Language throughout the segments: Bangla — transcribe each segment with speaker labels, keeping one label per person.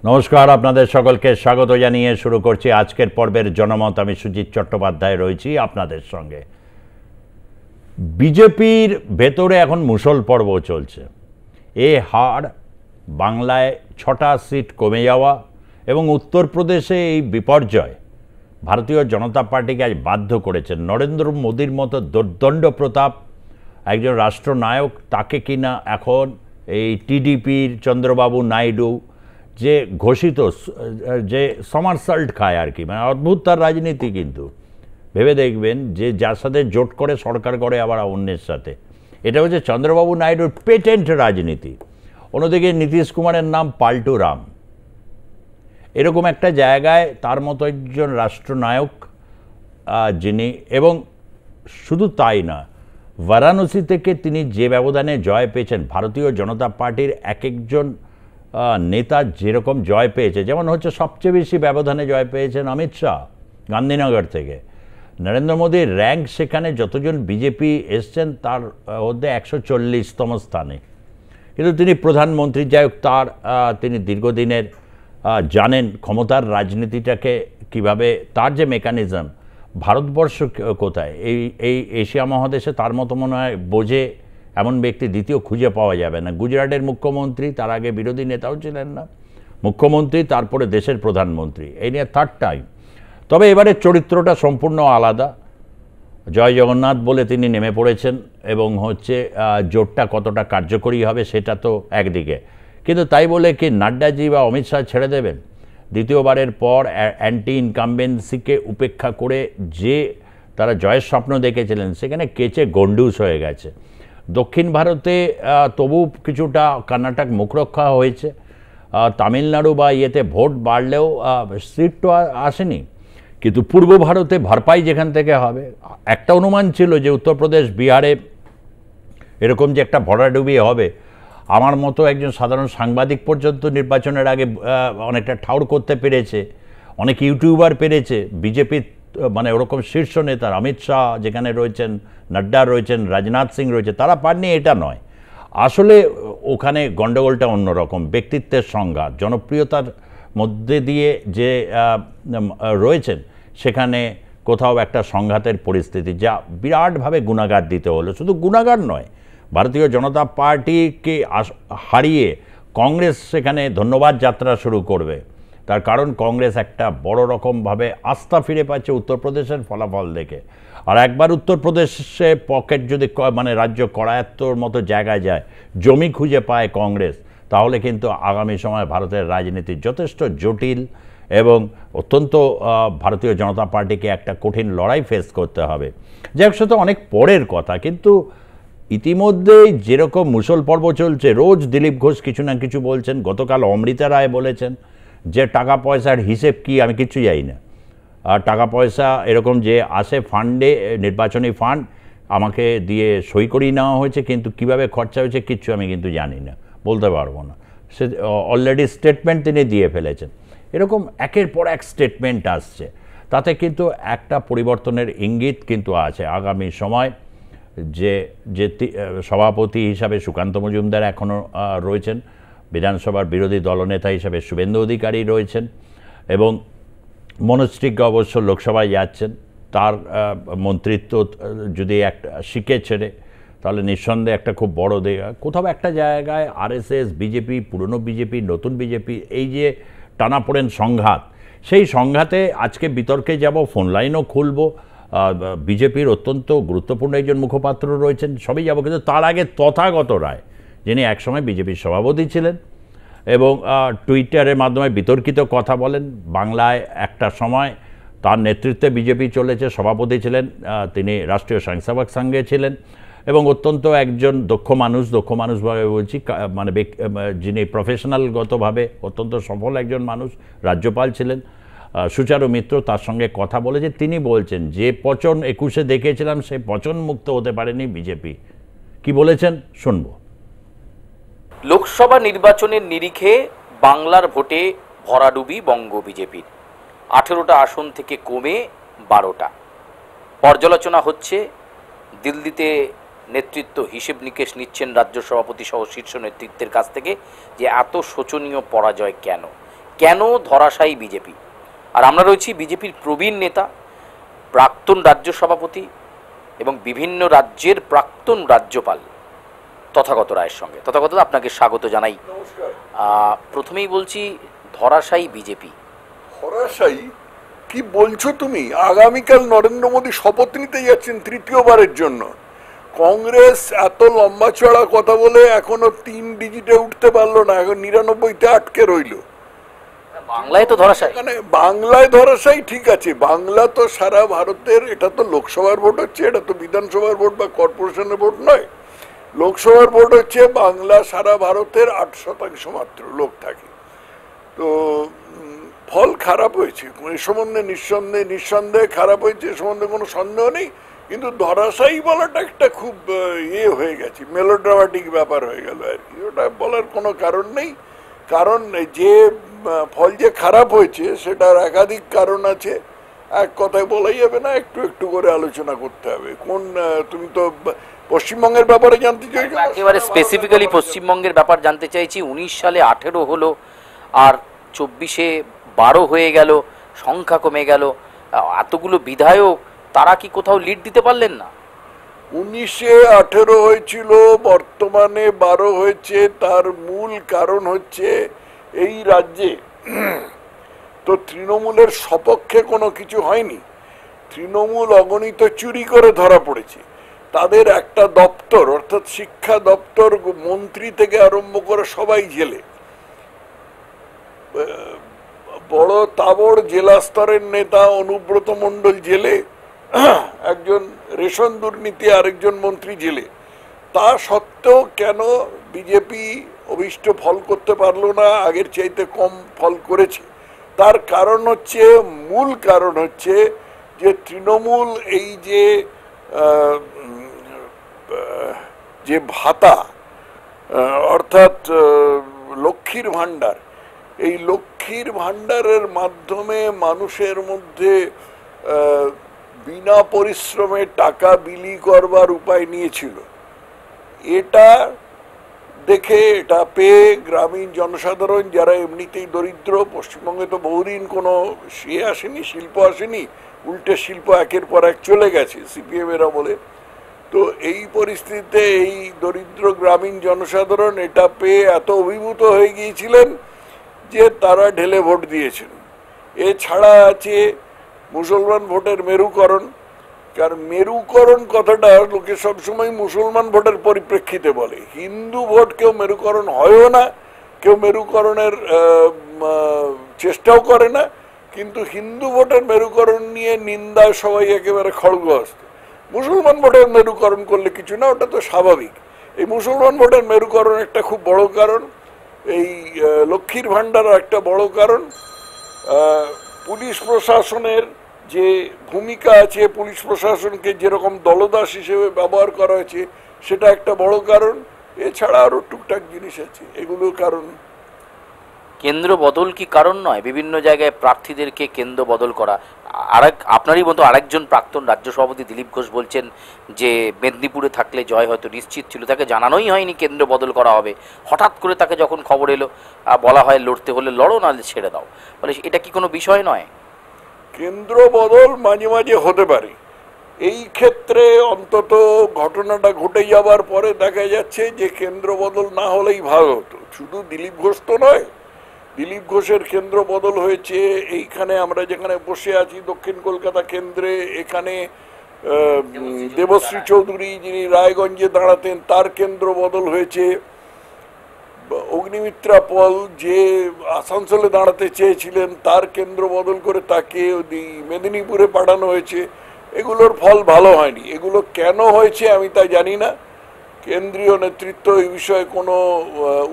Speaker 1: নমস্কার, আপনাদের সকলকে স্বাগত জানিয়ে শুরু করছি আজকের পর্বের জনমত। আমি সুজিত চট্টোপাধ্যায় রয়েছি আপনাদের সঙ্গে। বিজেপির ভেতরে এখন মুষল পর্ব চলছে। এ হার, বাংলায় 6টা সিট কমে যাওয়া এবং উত্তরপ্রদেশে এই বিপর্যয় ভারতীয় জনতা পার্টিকে আজ বাধ্য করেছে। নরেন্দ্র মোদীর মতো দুর্দণ্ড প্রতাপ একজন রাষ্ট্রনায়ক, তাকে কিনা এখন এই টিডিপির চন্দ্রবাবু নাইডু যে ঘোষিত যে সমারসল্ট খায় আর কি, মানে অদ্ভুত তার রাজনীতি। কিন্তু ভেবে দেখবেন যে যার সাথে জোট করে সরকার করে আবার অন্যের সাথে, এটা হচ্ছে চন্দ্রবাবু নাইডুর পেটেন্ট রাজনীতি। অন্যদিকে নীতিশ কুমারের নাম পাল্টু রাম। এরকম একটা জায়গায় তার মতো একজন রাষ্ট্রনায়ক যিনি, এবং শুধু তাই না, বারাণসী থেকে তিনি যে ব্যবধানে জয় পেয়েছেন, ভারতীয় জনতা পার্টির এক একজন নেতা যেরকম জয় পেয়েছে, যেমন হচ্ছে সবচেয়ে বেশি ব্যবধানে জয় পেয়েছেন অমিত শাহ গান্ধীনগর থেকে। নরেন্দ্র মোদীর র্যাঙ্ক সেখানে যতজন বিজেপি এসছেন তার মধ্যে 140তম স্থানে, কিন্তু তিনি প্রধানমন্ত্রী। যাই হোক, তিনি দীর্ঘদিনের জানেন ক্ষমতার রাজনীতিটাকে কিভাবে, তার যে মেকানিজম, ভারতবর্ষ কোথায়, এই এশিয়া মহাদেশে তার মতো মনে হয় বোঝে এমন ব্যক্তি দ্বিতীয় খুঁজে পাওয়া যাবে না। গুজরাটের মুখ্যমন্ত্রী, তার আগে বিরোধী নেতাও ছিলেন না, মুখ্যমন্ত্রী, তারপরে দেশের প্রধানমন্ত্রী, এই নিয়ে থার্ড টাইম। তবে এবারে চরিত্রটা সম্পূর্ণ আলাদা। জয় জগন্নাথ বলে তিনি নেমে পড়েছেন, এবং হচ্ছে জোটটা কতটা কার্যকরী হবে সেটা তো একদিকে, কিন্তু তাই বলে কি নাড্ডাজি বা অমিত শাহ ছেড়ে দেবেন? দ্বিতীয়বারের পর অ্যান্টি ইনকামবেন্সিকে উপেক্ষা করে যে তারা জয়ের স্বপ্ন দেখেছিলেন, সেখানে কেচে গন্ডুস হয়ে গেছে। দক্ষিণ ভারতে তবু কিছুটা কর্ণাটক মুখরক্ষা হয়েছে, তামিলনাড়ু বা ইয়েতে ভোট বাড়লেও সিট তো আসেনি। কিন্তু পূর্ব ভারতে ভরপাই যেখান থেকে হবে, একটা অনুমান ছিল যে উত্তরপ্রদেশ, বিহারে এরকম যে একটা ভরাডুবি হবে, আমার মতো একজন সাধারণ সাংবাদিক পর্যন্ত নির্বাচনের আগে অনেকটা ঠাউর করতে পেরেছে, অনেক ইউটিউবার পেরেছে। বিজেপির মানে ওরকম শীর্ষ নেতার, অমিত শাহ যেখানে রয়েছেন, নাড্ডা রয়েছেন, রাজনাথ সিং রয়েছে, তারা পাননি এটা নয়। আসলে ওখানে গণ্ডগোলটা অন্যরকম। ব্যক্তিত্বের সংজ্ঞা, জনপ্রিয়তার মধ্যে দিয়ে যে রয়েছেন, সেখানে কোথাও একটা সংঘাতের পরিস্থিতি, যা বিরাটভাবে গুণাগার দিতে হলো। শুধু গুণাগার নয়, ভারতীয় জনতা পার্টিকে হারিয়ে কংগ্রেস সেখানে ধন্যবাদ যাত্রা শুরু করবে। তার কারণ কংগ্রেস একটা বড় রকমভাবে আস্থা ফিরে পাচ্ছে উত্তরপ্রদেশের ফলাফল দেখে। আর একবার উত্তরপ্রদেশে পকেট যদি মানে রাজ্য করায়ত্তর মতো জায়গায় যায়, জমি খুঁজে পায় কংগ্রেস, তাহলে কিন্তু আগামী সময় ভারতের রাজনীতি যথেষ্ট জটিল এবং অত্যন্ত ভারতীয় জনতা পার্টিকে একটা কঠিন লড়াই ফেস করতে হবে। যাই হোক, সেটা অনেক পরের কথা। কিন্তু ইতিমধ্যেই যেরকম মুষল পর্ব চলছে, রোজ দিলীপ ঘোষ কিছু না কিছু বলছেন। গতকাল অমৃতা রায় বলেছেন যে টাকা পয়সার হিসেব কি আমি কিছু জানি না, আর টাকা পয়সা এরকম যে আসে ফান্ডে, নির্বাচনী ফান্ড আমাকে দিয়ে সই করিয়ে নেওয়া হয়েছে, কিন্তু কিভাবে খরচা হয়েছে কিচ্ছু আমি কিন্তু জানি না, বলতে পারবো না। সে অলরেডি স্টেটমেন্ট তিনি দিয়ে ফেলেছেন। এরকম একের পর এক স্টেটমেন্ট আসছে, তাতে কিন্তু একটা পরিবর্তনের ইঙ্গিত কিন্তু আছে। আগামী সময় যে যে সভাপতি হিসাবে সুকান্ত মজুমদার এখনও রয়েছেন, বিধানসভার বিরোধী দলনেতা হিসাবে শুভেন্দু অধিকারী রয়েছেন, এবং মনোজ তিওয়ারি অবশ্য লোকসভায় যাচ্ছেন। তার মন্ত্রিত্ব যদি একটা শিখে ছেড়ে, তাহলে নিঃসন্দেহে একটা খুব বড় দিক। কোথাও একটা জায়গায় আরএসএস, বিজেপি, পুরনো বিজেপি, নতুন বিজেপি, এই যে টানাপোড়েন সংঘাত, সেই সংঘাতে আজকে বিতর্কে যাব, ফোন লাইনও খুলব। বিজেপির অত্যন্ত গুরুত্বপূর্ণ একজন মুখপাত্র রয়েছেন, সবই যাব। কিন্তু তার আগে তথাগত রায়, যিনি একসময় বিজেপির সভাপতি ছিলেন এবং টুইটারের মাধ্যমে বিতর্কিত কথা বলেন। বাংলায় একটা সময় তার নেতৃত্বে বিজেপি চলেছে, সভাপতি ছিলেন তিনি, রাষ্ট্রীয় স্বয়ংসেবক সংঘে ছিলেন, এবং অত্যন্ত একজন দক্ষ মানুষভাবে বলছি, মানে যিনি প্রফেশনালগতভাবে অত্যন্ত সফল একজন মানুষ, রাজ্যপাল ছিলেন। সুচারু মিত্র তার সঙ্গে কথা বলেছে, তিনি বলছেন যে পচন 21-এ দেখেছিলাম, সে পচন মুক্ত হতে পারেনি বিজেপি। কি বলেছেন শুনব।
Speaker 2: লোকসভা নির্বাচনের নিরিখে বাংলার ভোটে ভরাডুবি বঙ্গ বিজেপির। 18টা আসন থেকে কমে 12টা। পর্যালোচনা হচ্ছে, দিল্লিতে নেতৃত্ব হিসেব নিকেশ নিচ্ছেন রাজ্য সভাপতি সহ শীর্ষ নেতৃত্বের কাছ থেকে যে এত শোচনীয় পরাজয় কেন, কেন ধরাশায়ী বিজেপি? আর আমরা রয়েছি বিজেপির প্রবীণ নেতা, প্রাক্তন রাজ্য সভাপতি এবং বিভিন্ন রাজ্যের প্রাক্তন রাজ্যপাল তথাগত রায়ের সঙ্গে। তথাগত, আপনাকে স্বাগত জানাই। প্রথমেই বলছি, ধরাশায়ী বিজেপি।
Speaker 3: ধরাশায়ী কি বলছো তুমি? আগামীকাল নরেন্দ্র মোদী শপথ নিতে যাচ্ছেন তৃতীয়বারের জন্য। কংগ্রেস এত লম্বা চড়া কথা বলে এখনো 3 ডিজিটে উঠতে পারলো না, এখন 99তে আটকে রইল।
Speaker 2: বাংলায় তো ধরাশায়ী।
Speaker 3: মানে বাংলায় ধরাশায়ী ঠিক আছে, বাংলা তো সারা ভারতের, এটা তো লোকসভার ভোট হচ্ছে, এটা তো বিধানসভার ভোট বা কর্পোরেশনের ভোট নয়। লোকসভার ভোট হচ্ছে, বাংলা সারা ভারতের 8% মাত্র লোক থাকে। তো ফল খারাপ হয়েছে এ সম্বন্ধে, নিঃসন্দেহে খারাপ হয়েছে, এ সম্বন্ধে কোনো সন্দেহ নেই। কিন্তু ধরাশায়ী বলাটা একটা খুব হয়ে গেছে, মেলোড্রামাটিক ব্যাপার হয়ে গেল আর কি। ওটা বলার কোনো কারণ নেই। কারণ যে ফল যে খারাপ হয়েছে সেটার একাধিক কারণ আছে, এক কথায় বলাই যাবে না, একটু একটু করে আলোচনা করতে হবে। তুমি তো পশ্চিমবঙ্গের ব্যাপারে জানতে চাইছো?
Speaker 2: একেবারে স্পেসিফিক্যালি পশ্চিমবঙ্গের ব্যাপার জানতে চাইছি। 19 সালে 18 হলো, আর 24-এ 12 হয়ে গেল, সংখ্যা কমে গেল। এতগুলো বিধায়ক, তারা কি কোথাও লিড দিতে পারলেন না?
Speaker 3: 19-এ 18 হয়েছিল, বর্তমানে 12 হয়েছে। তার মূল কারণ হচ্ছে এই রাজ্যে তো তৃণমূলের সপক্ষে কোনো কিছু হয়নি। তৃণমূল অগণিত চুরি করে ধরা পড়েছে। তাদের একটা দপ্তর, অর্থাৎ শিক্ষা দপ্তর, মন্ত্রী থেকে আরম্ভ করে সবাই জেলে। বড় তাবড় জেলা স্তরের নেতা অনুব্রত মণ্ডল জেলে, একজন রেশন দুর্নীতি আরেকজন মন্ত্রী জেলে। তা সত্ত্বেও কেন বিজেপি অভিষ্ট ফল করতে পারলো না, আগের চাইতে কম ফল করেছে? তার কারণ হচ্ছে, মূল কারণ হচ্ছে যে তৃণমূল এই যে ভাতা, অর্থাৎ লক্ষ্মীর ভাণ্ডার, এই লক্ষ্মীর ভাণ্ডারের মাধ্যমে মানুষের মধ্যে বিনা পরিশ্রমে টাকা বিলি করবার উপায় নিয়েছিল। এটা দেখে, এটা পেয়ে গ্রামীণ জনসাধারণ, যারা এমনিতেই দরিদ্র, পশ্চিমবঙ্গে তো বহুদিন কোনো আসেনি, শিল্প আসেনি, উল্টে শিল্প একের পর এক চলে গেছে সিপিএম এরা বলে। তো এই পরিস্থিতিতে এই দরিদ্র গ্রামীণ জনসাধারণ এটা পেয়ে এত অভিভূত হয়ে গিয়েছিলেন যে তারা ঢেলে ভোট দিয়েছেন। এছাড়া আছে মুসলমান ভোটের মেরুকরণ। কারণ মেরুকরণ কথাটা লোকে সবসময় মুসলমান ভোটের পরিপ্রেক্ষিতে বলে, হিন্দু ভোট কেউ মেরুকরণ হয়ও না, কেউ মেরুকরণের চেষ্টাও করে না। কিন্তু হিন্দু ভোটের মেরুকরণ নিয়ে নিন্দায় সবাই একেবারে খড়গহস্ত। মুসলমান ভোটের মেরুকরণ করলে কিছু না, ওটা তো স্বাভাবিক। এই মুসলমান ভোটের মেরুকরণ একটা খুব বড় কারণ, এই লক্ষ্মীর ভাণ্ডার একটা বড় কারণ, পুলিশ প্রশাসনের যে ভূমিকা আছে, পুলিশ প্রশাসনকে যেরকম দলদাস হিসেবে ব্যবহার করা হয়েছে সেটা একটা বড় কারণ। এছাড়া আরো টুকটাক জিনিস আছে, এগুলো কারণ।
Speaker 2: কেন্দ্র বদল কি কারণ নয়? বিভিন্ন জায়গায় প্রার্থীদেরকে কেন্দ্র বদল করা। আপনারই মতো আরেকজন প্রাক্তন রাজ্য সভাপতি দিলীপ ঘোষ বলছেন যে মেদিনীপুরে থাকলে জয় হয়তো নিশ্চিত ছিল, তাকে জানানোই হয়নি কেন্দ্র বদল করা হবে। হঠাৎ করে তাকে যখন খবর এলো, বলা হয় লড়তে হলে লড়ো, নাহলে ছেড়ে দাও। বলে এটা কি কোনো বিষয় নয়?
Speaker 3: কেন্দ্র বদল মাঝে মাঝে হতে পারে। এই ক্ষেত্রে অন্তত ঘটনাটা ঘটে যাবার পরে দেখা যাচ্ছে যে কেন্দ্র বদল না হলেই ভালো হতো। শুধু দিলীপ ঘোষ তো নয়, দিলীপ ঘোষের কেন্দ্র বদল হয়েছে এইখানে, আমরা যেখানে বসে আছি দক্ষিণ কলকাতা কেন্দ্রে, এখানে দেবশ্রী চৌধুরী যিনি রায়গঞ্জে দাঁড়াতেন তার কেন্দ্র বদল হয়েছে। অগ্নিমিত্রা পল যে আসানসোলে দাঁড়াতে চেয়েছিলেন তার কেন্দ্র বদল করে তাকে মেদিনীপুরে পাঠানো হয়েছে। এগুলোর ফল ভালো হয়নি। এগুলো কেন হয়েছে আমি তা জানি না। কেন্দ্রীয় নেতৃত্ব এই বিষয়ে কোনো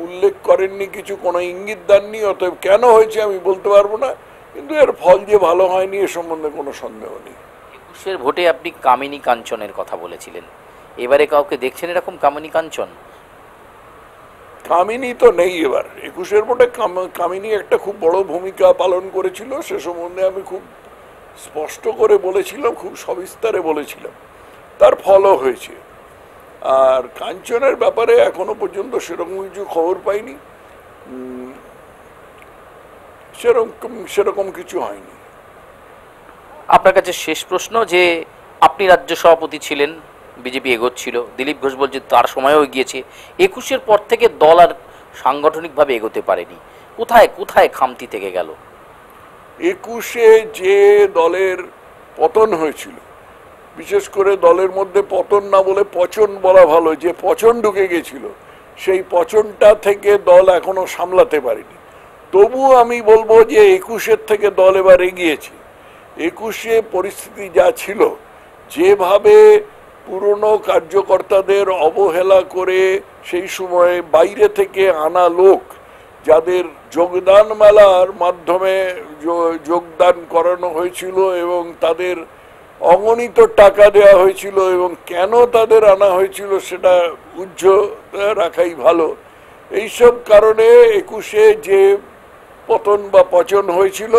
Speaker 3: উল্লেখ করেননি, কিছু কোনো ইঙ্গিত দেননি। অতএব কেন হয়েছে আমি বলতে পারবো না, কিন্তু এর ফল যে ভালো হয়নি এ সম্বন্ধে কোনো সন্দেহ নেই।
Speaker 2: 21-এর ভোটে আপনি কামিনী কাঞ্চনের কথা বলেছিলেন, এবারে কাউকে দেখছেন এরকম কামিনী কাঞ্চন?
Speaker 3: কামিনী তো নেই এবার। 21-এর ভোটে কামিনী একটা খুব বড় ভূমিকা পালন করেছিল, সে সম্বন্ধে আমি খুব স্পষ্ট করে বলেছিলাম, খুব সবিস্তারে বলেছিলাম, তার ফলও হয়েছে। আর কাঞ্চনের ব্যাপারে এখনো পর্যন্ত সেরকম কিছু খবর পাইনি। সেরকম কিছু হয়নি।
Speaker 2: আপনার কাছে শেষ প্রশ্ন, যে আপনি রাজ্য সভাপতি ছিলেন, বিজেপি এগোচ্ছিল, দিলীপ ঘোষ বলছে তার সময়ও এগিয়েছে, 21-এর পর থেকে দল আর সাংগঠনিকভাবে এগোতে পারেনি, কোথায় কোথায় খামতি থেকে গেল?
Speaker 3: 21-এ যে দলের পতন হয়েছিল, বিশেষ করে দলের মধ্যে পতন না বলে পচন বলা ভালো, যে পচন ঢুকে গেছিল, সেই পচনটা থেকে দল এখনো সামলাতে পারেনি। তবুও আমি বলবো যে 21-এর থেকে দল এবার এগিয়েছে। 21-এ পরিস্থিতি যা ছিল, যেভাবে পুরনো কার্যকর্তাদের অবহেলা করে সেই সময় বাইরে থেকে আনা লোক, যাদের যোগদান মেলার মাধ্যমে যোগদান করানো হয়েছিল এবং তাদের অগণিত টাকা দেওয়া হয়েছিল, এবং কেন তাদের আনা হয়েছিল সেটা উজ্জ্বল রাখাই ভালো। এইসব কারণে 21-এ যে পতন বা পচন হয়েছিল,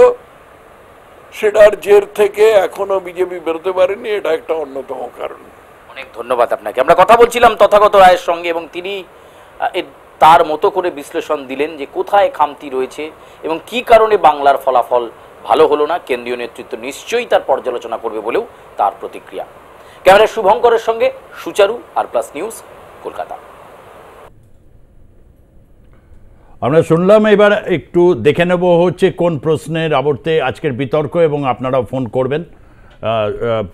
Speaker 3: সেটার জের থেকে এখনো বিজেপি বেরোতে পারেনি, এটা একটা অন্যতম কারণ।
Speaker 2: অনেক ধন্যবাদ আপনাকে। আমরা কথা বলছিলাম তথাগত রায়ের সঙ্গে, এবং তিনি তার মতো করে বিশ্লেষণ দিলেন যে কোথায় খামতি রয়েছে এবং কি কারণে বাংলার ফলাফল ভালো হলো না। কেন্দ্রীয় নেতৃত্ব নিশ্চয়ই তার পর্যালোচনা করবে বলেও তার প্রতিক্রিয়া। ক্যামেরা শুভঙ্করের সঙ্গে সুচারু, আর+ নিউজ, কলকাতা।
Speaker 1: আমরা শুনলাম, এবার একটু দেখে নেব হচ্ছে কোন প্রশ্নের আবর্তে আজকের বিতর্ক, এবং আপনারাও ফোন করবেন।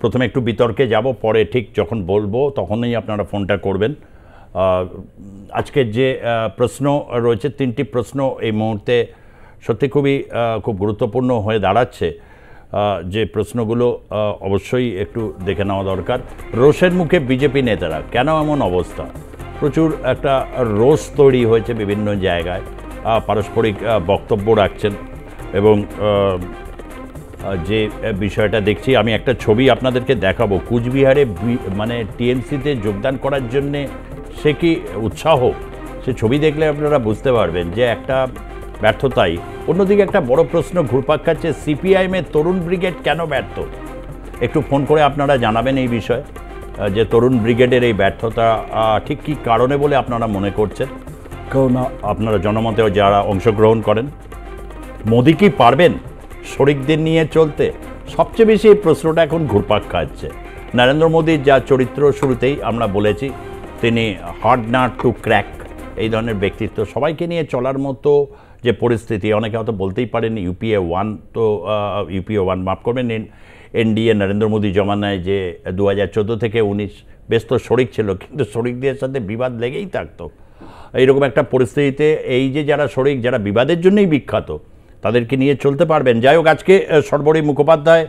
Speaker 1: প্রথমে একটু বিতর্কে যাব, পরে ঠিক যখন বলবো তখনই আপনারা ফোনটা করবেন। আজকের যে প্রশ্ন রয়েছে, 3টি প্রশ্ন এই মুহূর্তে সত্যি খুব গুরুত্বপূর্ণ হয়ে দাঁড়াচ্ছে, যে প্রশ্নগুলো অবশ্যই একটু দেখে নেওয়া দরকার। রোষের মুখে বিজেপি নেতারা, কেন এমন অবস্থা? প্রচুর একটা রোষ তৈরি হয়েছে বিভিন্ন জায়গায়, পারস্পরিক বক্তব্য রাখছেন, এবং যে বিষয়টা দেখছি, আমি একটা ছবি আপনাদেরকে দেখাবো। কুচবিহারে মানে টিএমসিতে যোগদান করার জন্যে সে কি উৎসাহ, সে ছবি দেখলে আপনারা বুঝতে পারবেন যে একটা ব্যর্থতাই। অন্যদিকে একটা বড় প্রশ্ন ঘুরপাক খাচ্ছে, সিপিআইএমের তরুণ ব্রিগেড কেন ব্যর্থ? একটু ফোন করে আপনারা জানাবেন এই বিষয়ে, যে তরুণ ব্রিগেডের এই ব্যর্থতা ঠিক কী কারণে বলে আপনারা মনে করছেন, কারণ আপনারা জনমতেও যারা অংশগ্রহণ করেন। মোদি কি পারবেন শরিকদের নিয়ে চলতে? সবচেয়ে বেশি এই প্রশ্নটা এখন ঘুরপাক খাচ্ছে। নরেন্দ্র মোদীর যা চরিত্র, শুরুতেই আমরা বলেছি তিনি হার্ড নাট টু ক্র্যাক, এই ধরনের ব্যক্তিত্ব, সবাইকে নিয়ে চলার মতো যে পরিস্থিতি, অনেকে হয়তো বলতেই পারেন ইউপিএ 1, তো ইউপিএ 1 মাফ করবেন, এনডিএ নরেন্দ্র মোদী জমানায় যে 2014 থেকে 19 বেশ তো শরিক ছিল, কিন্তু শরিকদের সাথে বিবাদ লেগেই থাকতো। এইরকম একটা পরিস্থিতিতে এই যে যারা শরিক, যারা বিবাদের জন্যই বিখ্যাত, তাদেরকে নিয়ে চলতে পারবেন? যাই হোক, আজকে সর্বরী মুখোপাধ্যায়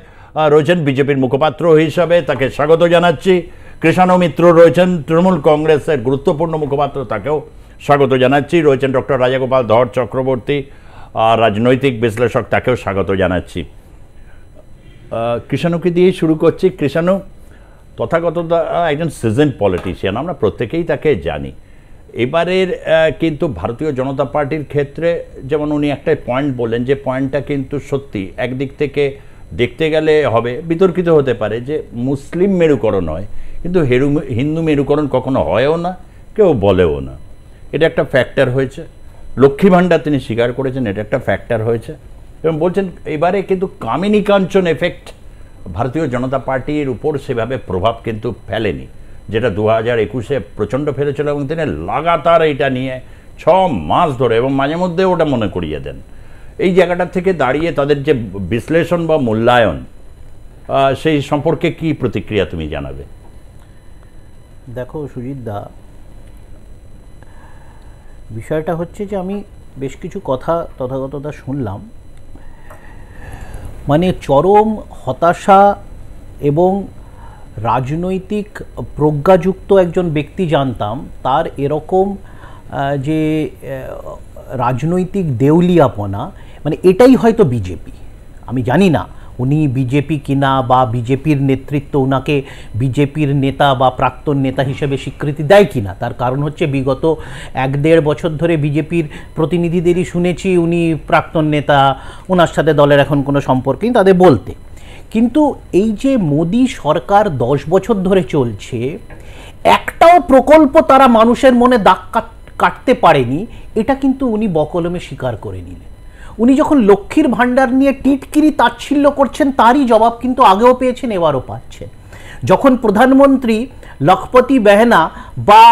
Speaker 1: রয়েছেন বিজেপির মুখপাত্র হিসাবে, তাকে স্বাগত জানাচ্ছি। কৃষাণু মিত্র রয়েছেন তৃণমূল কংগ্রেসের গুরুত্বপূর্ণ মুখপাত্র, তাকেও স্বাগত জানাচ্ছি। রয়েছেন ডক্টর রাজাগোপাল ধর চক্রবর্তী, রাজনৈতিক বিশ্লেষক, তাকেও স্বাগত জানাচ্ছি। কৃষাণুকে দিয়েই শুরু করছি। কৃষাণু, তথাগত একজন সিজন পলিটিশিয়ান, আমরা প্রত্যেকেই তাকে জানি। এবারের কিন্তু ভারতীয় জনতা পার্টির ক্ষেত্রে যেমন উনি একটা পয়েন্ট বললেন, যে পয়েন্টটা কিন্তু সত্যি, একদিক থেকে দেখতে গেলে হবে বিতর্কিত হতে পারে, যে মুসলিম মেরুকরণ হয়, কিন্তু হিন্দু মেরুকরণ কখনো হয়ও না, কেউ বলেও না। এটা একটা ফ্যাক্টর হয়েছে। লক্ষ্মী ভাণ্ডার তিনি স্বীকার করেছেন, এটা একটা ফ্যাক্টর হয়েছে, এবং বলছেন এবারে কিন্তু কামিনী কাঞ্চন এফেক্ট ভারতীয় জনতা পার্টির উপর সেভাবে প্রভাব কিন্তু ফেলেনি, যেটা 2021-এ প্রচণ্ড ফেলেছিল, এবং তিনি লাগাতার এটা নিয়ে 6 মাস ধরে, এবং মাঝে মধ্যে ওটা মনে করিয়ে দেন। এই জায়গাটা থেকে দাঁড়িয়ে তাদের যে বিশ্লেষণ বা মূল্যায়ন, সেই সম্পর্কে কি প্রতিক্রিয়া তুমি জানাবে?
Speaker 4: দেখো সুজিত দা, বিষয়টা হচ্ছে যে আমি বেশ কিছু কথা তথাগতটা শুনলাম, মানে চরম হতাশা এবং রাজনৈতিক প্রজ্ঞাযুক্ত একজন ব্যক্তি জানতাম, তার এরকম যে রাজনৈতিক দেউলিয়াপনা, মানে এটাই হয়তো বিজেপি। আমি জানি না উনি বিজেপি কিনা, বা বিজেপির নেতৃত্ব ওনাকে বিজেপির নেতা বা প্রাক্তন নেতা হিসেবে স্বীকৃতি দেয় কিনা। তার কারণ হচ্ছে বিগত 1-1.5 বছর ধরে বিজেপির প্রতিনিধিদেরই শুনেছি উনি প্রাক্তন নেতা, ওনার সাথে দলের এখন কোনো সম্পর্ক নেই তাদের বলতে। কিন্তু এই যে মোদি সরকার 10 বছর ধরে চলছে, একটাও প্রকল্প তারা মানুষের মনে দাগ কাটতে পারেনি, এটা কিন্তু উনি বকলমে স্বীকার করে নিলেন। উনি যখন লক্ষ্মীর ভাণ্ডার নিয়ে টিটকিরি তাচ্ছিল্য করছেন তারই জবাব কিন্তু আগেও পেয়েছেন, এবারও পাচ্ছেন। যখন প্রধানমন্ত্রী লখপতি বেহনা বা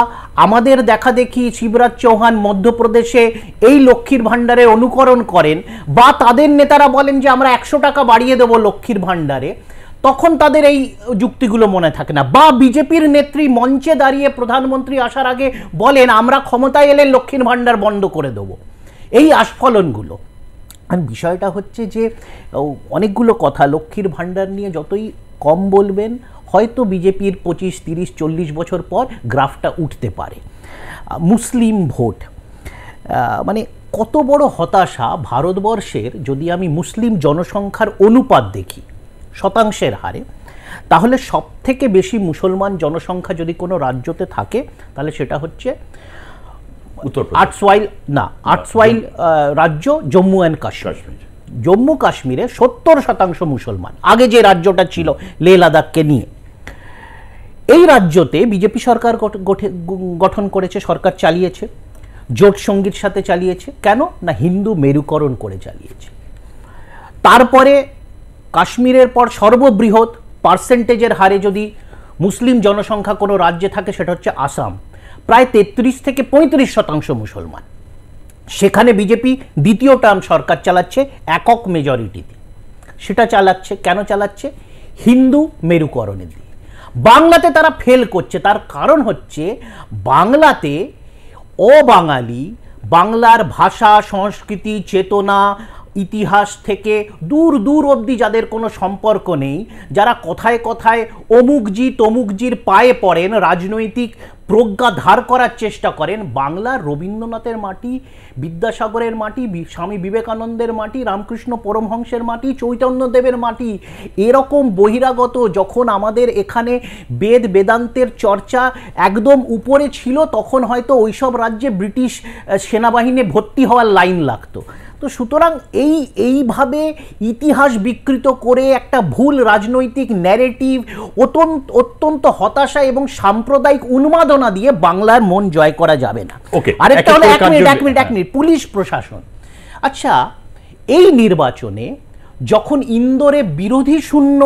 Speaker 4: আমাদের দেখা দেখি শিবরাজ চৌহান মধ্যপ্রদেশে এই লক্ষ্মীর ভাণ্ডারের অনুকরণ করেন, বা তাদের নেতারা বলেন যে আমরা 100 টাকা বাড়িয়ে দেবো লক্ষ্মীর ভাণ্ডারে, তখন তাদের এই যুক্তিগুলো মনে থাকে না। বা বিজেপির নেত্রী মঞ্চে দাঁড়িয়ে প্রধানমন্ত্রী আসার আগে বলেন আমরা ক্ষমতায় এলে লক্ষ্মীর ভাণ্ডার বন্ধ করে দেবো, এই আস্ফলনগুলো। আর বিষয়টা হচ্ছে যে অনেকগুলো কথা লক্ষ্মীর ভাণ্ডার নিয়ে যতই কম বলবেন হয়তো বিজেপির 25, 30, 40 বছর পর গ্রাফটা উঠতে পারে। মুসলিম ভোট, মানে কত বড় হতাশা ভারতবর্ষের। যদি আমি মুসলিম জনসংখ্যার অনুপাত দেখি শতাংশের হারে, তাহলে সব থেকে বেশি মুসলমান জনসংখ্যা যদি কোনো রাজ্যতে থাকে তাহলে সেটা হচ্ছে আর্টসওয়াইল রাজ্য জম্মু অ্যান্ড কাশ্মীর। জম্মু কাশ্মীরে 70% মুসলমান, আগে যে রাজ্যটা ছিল লে লাদাখকে নিয়ে। এই রাজ্যতে বিজেপি সরকার গঠন করেছে, সরকার চালিয়েছে, জোট সঙ্গীর সাথে চালিয়েছে। কেন না হিন্দু মেরুকরণ করে চালিয়েছে। তারপরে কাশ্মীরের পর সর্ববৃহৎ পার্সেন্টেজের হারে যদি মুসলিম জনসংখ্যা কোনো রাজ্যে থাকে সেটা হচ্ছে আসাম, প্রায় 33 থেকে 35% মুসলমান। সেখানে বিজেপি দ্বিতীয় টার্ম সরকার চালাচ্ছে একক মেজরিটিতে। সেটা চালাচ্ছে কেন চালাচ্ছে? হিন্দু মেরুকরণের দিয়ে। বাংলাতে তারা ফেল করছে, তার কারণ হচ্ছে বাংলাতে অবাঙালি, বাংলার ভাষা, সংস্কৃতি, চেতনা, ইতিহাস থেকে দূর দূর অবধি যাদের কোনো সম্পর্ক নেই, যারা কথায় কথায় অমুকজি তমুকজির পায়ে পড়েন, রাজনৈতিক প্রজ্ঞা ধার করার চেষ্টা করেন, বাংলার রবীন্দ্রনাথের মাটি, বিদ্যাসাগরের মাটি, স্বামী বিবেকানন্দের মাটি, রামকৃষ্ণ পরমহংসের মাটি, চৈতন্যদেবের মাটি, এরকম বহিরাগত যখন আমাদের এখানে বেদ বেদান্তের চর্চা একদম উপরে ছিল, তখন হয়তো ওইসব রাজ্যে ব্রিটিশ সেনাবাহিনী ভর্তি হওয়ার লাইন লাগতো। তো সুতরাং এইভাবে ইতিহাস বিকৃত করে একটা ভুল রাজনৈতিক ন্যারেটিভ, অত্যন্ত হতাশা এবং সাম্প্রদায়িক উন্মাদনা দিয়ে বাংলার মন জয় করা যাবে না। আরেকটা হলো এক মিনিট পুলিশ প্রশাসন। আচ্ছা, এই নির্বাচনে যখন ইন্দোরে বিরোধী শূন্য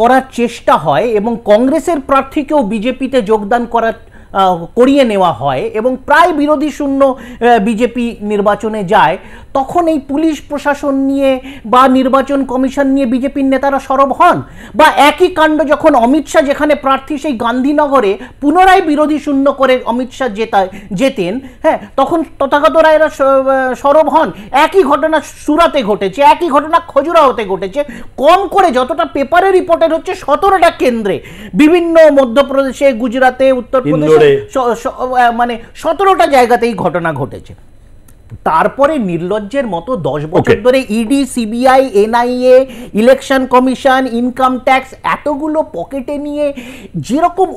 Speaker 4: করার চেষ্টা হয় এবং কংগ্রেসের প্রার্থীকেও বিজেপিতে যোগদান করিয়ে নেওয়া হয় এবং প্রায় বিরোধী শূন্য বিজেপি নির্বাচনে যায়, তখন এই পুলিশ প্রশাসন নিয়ে বা নির্বাচন কমিশন নিয়ে বিজেপির নেতারা সরব হন? বা একই কাণ্ড যখন অমিত শাহ যেখানে প্রার্থী সেই গান্ধীনগরে পুনরায় বিরোধী শূন্য করে অমিত শাহ যেতেন, হ্যাঁ, তখন তথাগতরা এরা সরব হন? একই ঘটনা সুরাতে ঘটেছে, একই ঘটনা খজুরাহোতে ঘটেছে। কম করে যতটা পেপারে রিপোর্টেড হচ্ছে 17টা কেন্দ্রে, বিভিন্ন মধ্যপ্রদেশে, গুজরাটে, উত্তরপ্রদেশে, মানে 17টা জায়গাতে এই ঘটনা ঘটেছে। তারপরে নির্লজ্জের মতো 10 বছর ধরে ED, CBI, NIA, election commission, income tax এতগুলো পকেটে নিয়ে যেরকম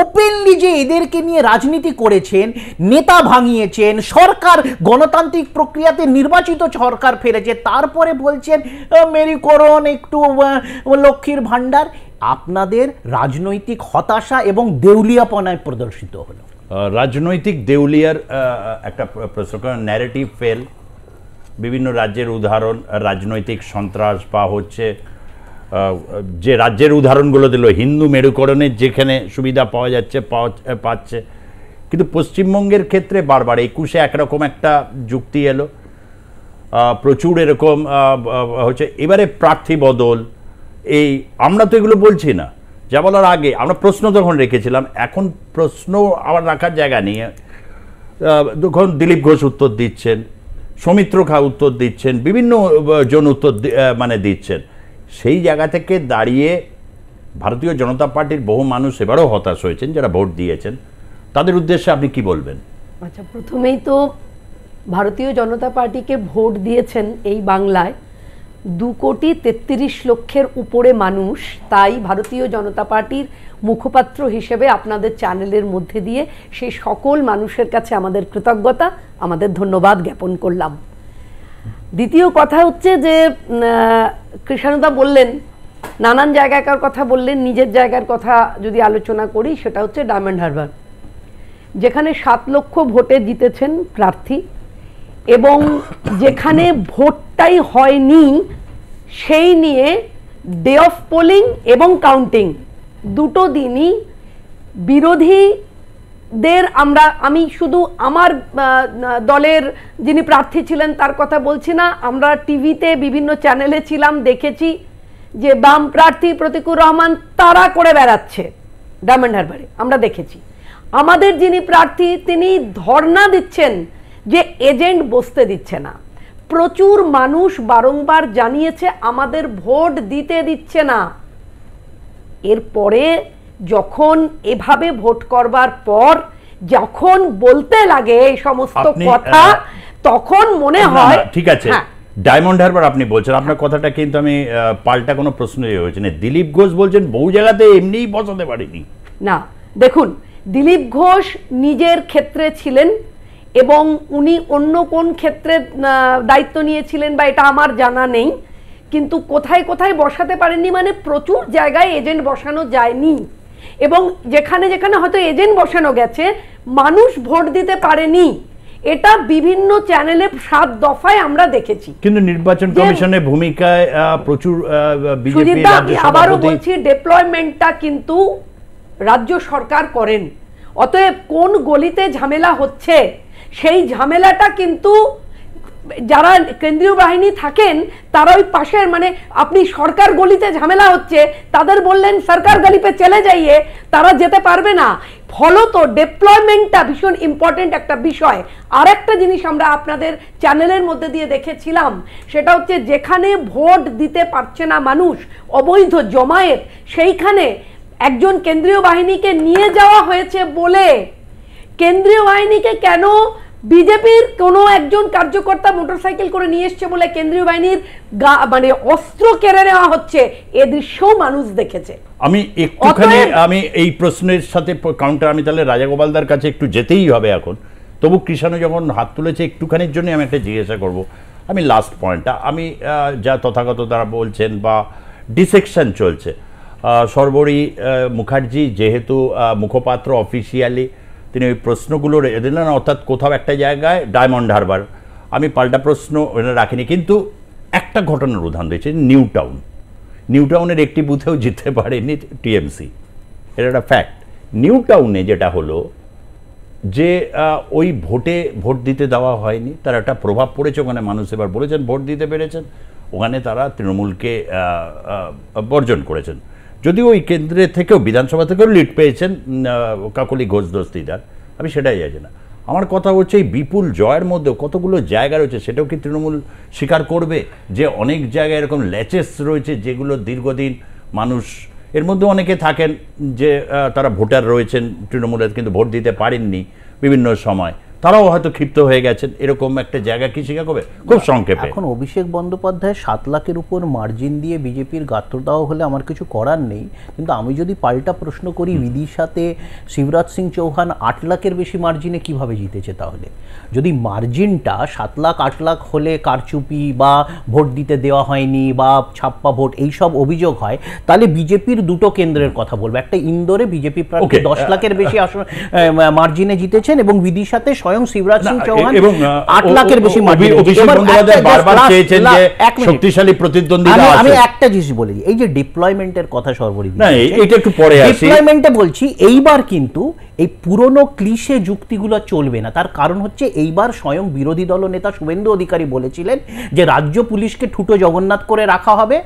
Speaker 4: ওপেনলি যে এদেরকে নিয়ে রাজনীতি করেছেন, নেতা ভাঙিয়েছেন, সরকার গণতান্ত্রিক প্রক্রিয়াতে নির্বাচিত সরকার ফেলেছে, তারপরে বলছেন মেরুকরণ, একটু লক্ষ্মীর ভাণ্ডার। আপনাদের রাজনৈতিক হতাশা এবং দেউলিয়াপনায় প্রদর্শিত হলো।
Speaker 1: রাজনৈতিক দেউলিয়ার একটা ন্যারেটিভ ফেল, বিভিন্ন রাজ্যের উদাহরণ, রাজনৈতিক সন্ত্রাস বা হচ্ছে যে রাজ্যের উদাহরণগুলো দিল হিন্দু মেরুকরণের যেখানে সুবিধা পাওয়া যাচ্ছে পাচ্ছে, কিন্তু পশ্চিমবঙ্গের ক্ষেত্রে বারবার 21-এ একরকম একটা যুক্তি এলো, প্রচুর এরকম হচ্ছে। এবারে প্রার্থী বদল, এই আমরা তো এগুলো বলছি না, যা বলার আগে আমরা প্রশ্ন তখন রেখেছিলাম, এখন প্রশ্ন আবার রাখার জায়গা নিয়ে তখন দিলীপ ঘোষ উত্তর দিচ্ছেন, সৌমিত্র খা উত্তর দিচ্ছেন, বিভিন্ন জন উত্তর দিচ্ছেন। সেই জায়গা থেকে দাঁড়িয়ে ভারতীয় জনতা পার্টির বহু মানুষ এবারও হতাশ হয়েছেন যারা ভোট দিয়েছেন, তাদের উদ্দেশ্যে আপনি কি বলবেন?
Speaker 5: আচ্ছা, প্রথমেই তো ভারতীয় জনতা পার্টিকে ভোট দিয়েছেন এই বাংলায় 2,33,00,000 উপরে মানুষ। তাই ভারতীয় জনতা পার্টির মুখপাত্র হিসেবে আপনাদের চ্যানেলের মধ্যে দিয়ে সেই সকল মানুষের কাছে আমাদের কৃতজ্ঞতা, আমাদের ধন্যবাদ জ্ঞাপন করলাম। দ্বিতীয় কথা হচ্ছে যে কৃষ্ণদা বললেন, নানান জায়গাকার কথা বললেন, নিজের জায়গার কথা যদি আলোচনা করি সেটা হচ্ছে ডায়মন্ড হারবার, যেখানে 7 লক্ষ ভোটে জিতেছেন প্রার্থী। এবং যেখানে ভোটটাই হয়নি সেই নিয়ে ডে অফ পোলিং এবং কাউন্টিং দুটো দিনই বিরোধীদের আমি শুধু আমার দলের যিনি প্রার্থী ছিলেন তার কথা বলছি না, আমরা টিভিতে বিভিন্ন চ্যানেলে ছিলাম, দেখেছি যে বাম প্রার্থী প্রতীকুর রহমান তাড়া করে বেড়াচ্ছে ডায়মন্ড হারবারে, আমরা দেখেছি। আমাদের যিনি প্রার্থী তিনি ধর্ণা দিচ্ছেন যে এজেন্ট বসতে দিচ্ছে না। প্রচুর মানুষ বারংবার জানিয়েছে আমাদের ভোট দিতে দিচ্ছে না। এরপরে যখন এভাবে ভোট করবার পর যখন বলতে লাগে এই সমস্ত কথা তখন মনে হয়
Speaker 1: ঠিক আছে। ডায়মন্ড হারবার আপনি বলছেন, আপনার কথাটা কিন্তু আমি পাল্টা কোনো প্রশ্ন হয়েছে না। দিলীপ ঘোষ বলছেন বহু জায়গাতে এমনিই বসাতে পারিনি। না,
Speaker 5: দেখুন দিলীপ ঘোষ নিজের ক্ষেত্রে ছিলেন এবং উনি অন্য কোন ক্ষেত্রে দায়িত্ব নিয়েছিলেন বা এটা আমার জানা নেই, কিন্তু কোথায় কোথায় বসাতে পারেননি মানে প্রচুর জায়গায় এজেন্ট বসানো যায়নি এবং যেখানে যেখানে হয়তো এজেন্ট বসানো গেছে মানুষ ভোট দিতে পারেনি। এটা বিভিন্ন চ্যানেলে 7 দফায় আমরা দেখেছি।
Speaker 1: কিন্তু নির্বাচন কমিশনের ভূমিকায় প্রচুর বিজেপি
Speaker 5: আবারও বলছি ডেপ্লয়মেন্টটা কিন্তু রাজ্য সরকার করেন, অতএব কোন গলিতে ঝামেলা হচ্ছে সেই ঝামেলাটা কিন্তু যারা কেন্দ্রীয় বাহিনী থাকেন তারা ওই পাশের মানে আপনি সরকার গলিতে ঝামেলা হচ্ছে তাদের বললেন সরকার গলি পে চলে যাইয়ে, তারা যেতে পারবে না। ফলত ডেপ্লয়মেন্টটা ভীষণ ইম্পর্টেন্ট একটা বিষয়। আর একটা জিনিস আমরা আপনাদের চ্যানেলের মধ্যে দিয়ে দেখেছিলাম, সেটা হচ্ছে যেখানে ভোট দিতে পারছে না মানুষ অবৈধ জমায়েত, সেইখানে একজন কেন্দ্রীয় বাহিনীকে নিয়ে যাওয়া হয়েছে বলে কেন্দ্রীয় বাহিনীকে কেন বিজেপির কোনো একজন কার্যকর্তা মোটরসাইকেল করে নিয়ে এসছে বলে কেন্দ্রীয় বাহিনীর মানে অস্ত্র কেড়ে নেওয়া হচ্ছে, এ দৃশ্যও মানুষ দেখেছে।
Speaker 1: আমি একটুখানি আমি এই প্রশ্নের সাথে কাউন্টার আমি তাহলে রাজাগোপালদার কাছে একটু যেতেই হবে এখন। তবু কৃষাণু যখন হাত তুলেছে একটুখানির জন্য আমি একটা জিজ্ঞাসা করব। আমি লাস্ট পয়েন্টটা আমি যা তথাগত তারা বলছেন বা ডিসেকশন চলছে, সর্বরী মুখার্জি যেহেতু মুখপাত্র অফিসিয়ালি তিনি ওই প্রশ্নগুলো রেখে দিলেন, অর্থাৎ কোথাও একটা জায়গায় ডায়মন্ড হারবার। আমি পাল্টা প্রশ্ন রাখিনি, কিন্তু একটা ঘটনার উদাহরণ দিয়েছে নিউ টাউনের একটি বুথেও জিততে পারেনি টিএমসি, এটা একটা ফ্যাক্ট। নিউ টাউনে যেটা হলো যে ওই ভোট দিতে দেওয়া হয়নি, তার একটা প্রভাব পড়েছে ওখানে। মানুষ এবার বলেছেন ভোট দিতে পেরেছেন, ওখানে তারা তৃণমূলকে বর্জন করেছেন। যদিও ওই কেন্দ্রে থেকেও বিধানসভা থেকেও লিড পেয়েছেন কাকলি ঘোষ দস্তিদার, আমি সেটাই জানি না। আমার কথা হচ্ছে এই বিপুল জয়ের মধ্যেও কতগুলো জায়গা রয়েছে সেটাও কি তৃণমূল স্বীকার করবে যে অনেক জায়গায় এরকম ল্যাচেস রয়েছে যেগুলো দীর্ঘদিন মানুষ, এর মধ্যে অনেকে থাকেন যে তারা ভোটার রয়েছেন তৃণমূলের কিন্তু ভোট দিতে পারেননি বিভিন্ন সময়, তারাও হয়তো ক্ষিপ্ত হয়ে গেছেন, এরকম একটা জায়গা কি স্বীকার করবে? খুব সংক্ষেপে।
Speaker 4: এখন অভিষেক বন্দ্যোপাধ্যায় 7 লাখের উপর মার্জিন দিয়ে বিজেপির গাত্র দেওয়া হলে আমার কিছু করার নেই, কিন্তু আমি যদি পাল্টা প্রশ্ন করি বিদিশাতে শিবরাজ সিং চৌহান 8 লাখের বেশি মার্জিনে কিভাবে জিতেছে? তাহলে যদি মার্জিনটা 7 লাখ 8 লাখ হলে কারচুপি বা ভোট দিতে দেওয়া হয়নি বা ছাপ্পা ভোট এইসব অভিযোগ হয়, তাহলে বিজেপির দুটো কেন্দ্রের কথা বলবো। একটা ইন্দোরে বিজেপি প্রার্থী 10 লাখের বেশি মার্জিনে জিতেছেন এবং বিদিশাতে স্বয়ং শিবরাজ সিং চৌহান 8 লাখের বেশি মার্জিন। আমি একটা জিনিস বলি, এই যে ডিপ্লয়মেন্টের কথা সর্বরী, ডিপ্লয়মেন্টে বলছি এইবার কিন্তু এই পুরনো ক্লিশে যুক্তিগুলো চলবে না। তার কারণ হচ্ছে এইবার স্বয়ং বিরোধী দল নেতা শুভেন্দু অধিকারী বলেছিলেন যে রাজ্য পুলিশকে ঠুটো জগন্নাথ করে রাখা হবে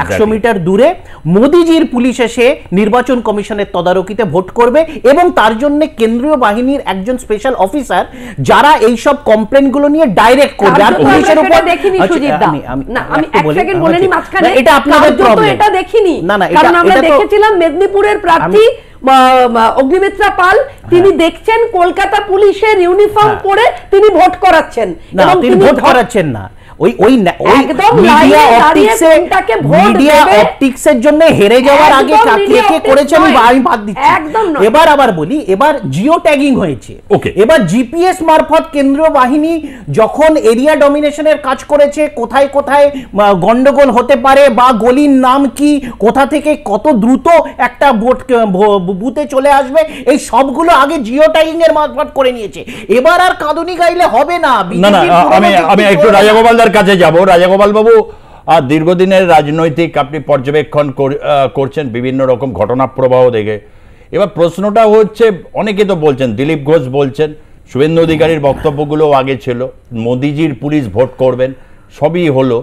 Speaker 4: 100 মিটার দূরে, মোদিজির পুলিশ এসে নির্বাচন কমিশনের তদারকিতে ভোট করবে এবং তার জন্য কেন্দ্রীয় বাহিনীর একজন স্পেশাল অফিসার যারা এইসব কমপ্লেনগুলো নিয়ে ডাইরেক্ট করবে। আর পুলিশের উপর দেখিনি সুজিতদা, না আমি এক সেকেন্ড বলে নি মাঝখানে, এটা আপনাদের প্রবলেম, এটা দেখিনি। না না, কারণ আমরা দেখেছিলাম মেদিনীপুরের প্রার্থী অগ্নিমিত্রা পাল, তিনি দেখছেন কলকাতা পুলিশের ইউনিফর্ম পরে তিনি ভোট করাচ্ছেন, এবং তিনি ভোট করাচ্ছেন না, মিডিয়া অপটিক্সের জন্য হেরে যাওয়ার আগে কে করেছে আমি বাদ দিচ্ছি। এবার আবার বলি, এবার জিও ট্যাগিং হয়েছে। এবার জিপিএস মারফত কেন্দ্রীয় বাহিনী যখন এরিয়া ডমিনেশনের কাজ করেছে, কোথায় কোথায় গন্ডগোল হতে পারে বা গলির নাম কি, কোথা থেকে কত দ্রুত একটা বুথে চলে আসবে, এই সবগুলো আগে জিও ট্যাগিং এর মারফত করে নিয়েছে। এবার আর কাঁদুনি গাইলে হবে না।
Speaker 1: আমি একটু রাজাগোপালদার কাছে যাব। রাজাগোপাল বাবু, দীর্ঘদিনের রাজনৈতিক আপনি পর্যবেক্ষণ করছেন বিভিন্ন রকম ঘটনা প্রবাহ দেখে। এবার প্রশ্নটা হচ্ছে, অনেকে তো বলছেন, দিলীপ ঘোষ বলছেন, শুভেন্দু অধিকারীর বক্তব্যগুলো আগে ছিল, মোদিজির পুলিশ ভোট করবেন, সবই হলো।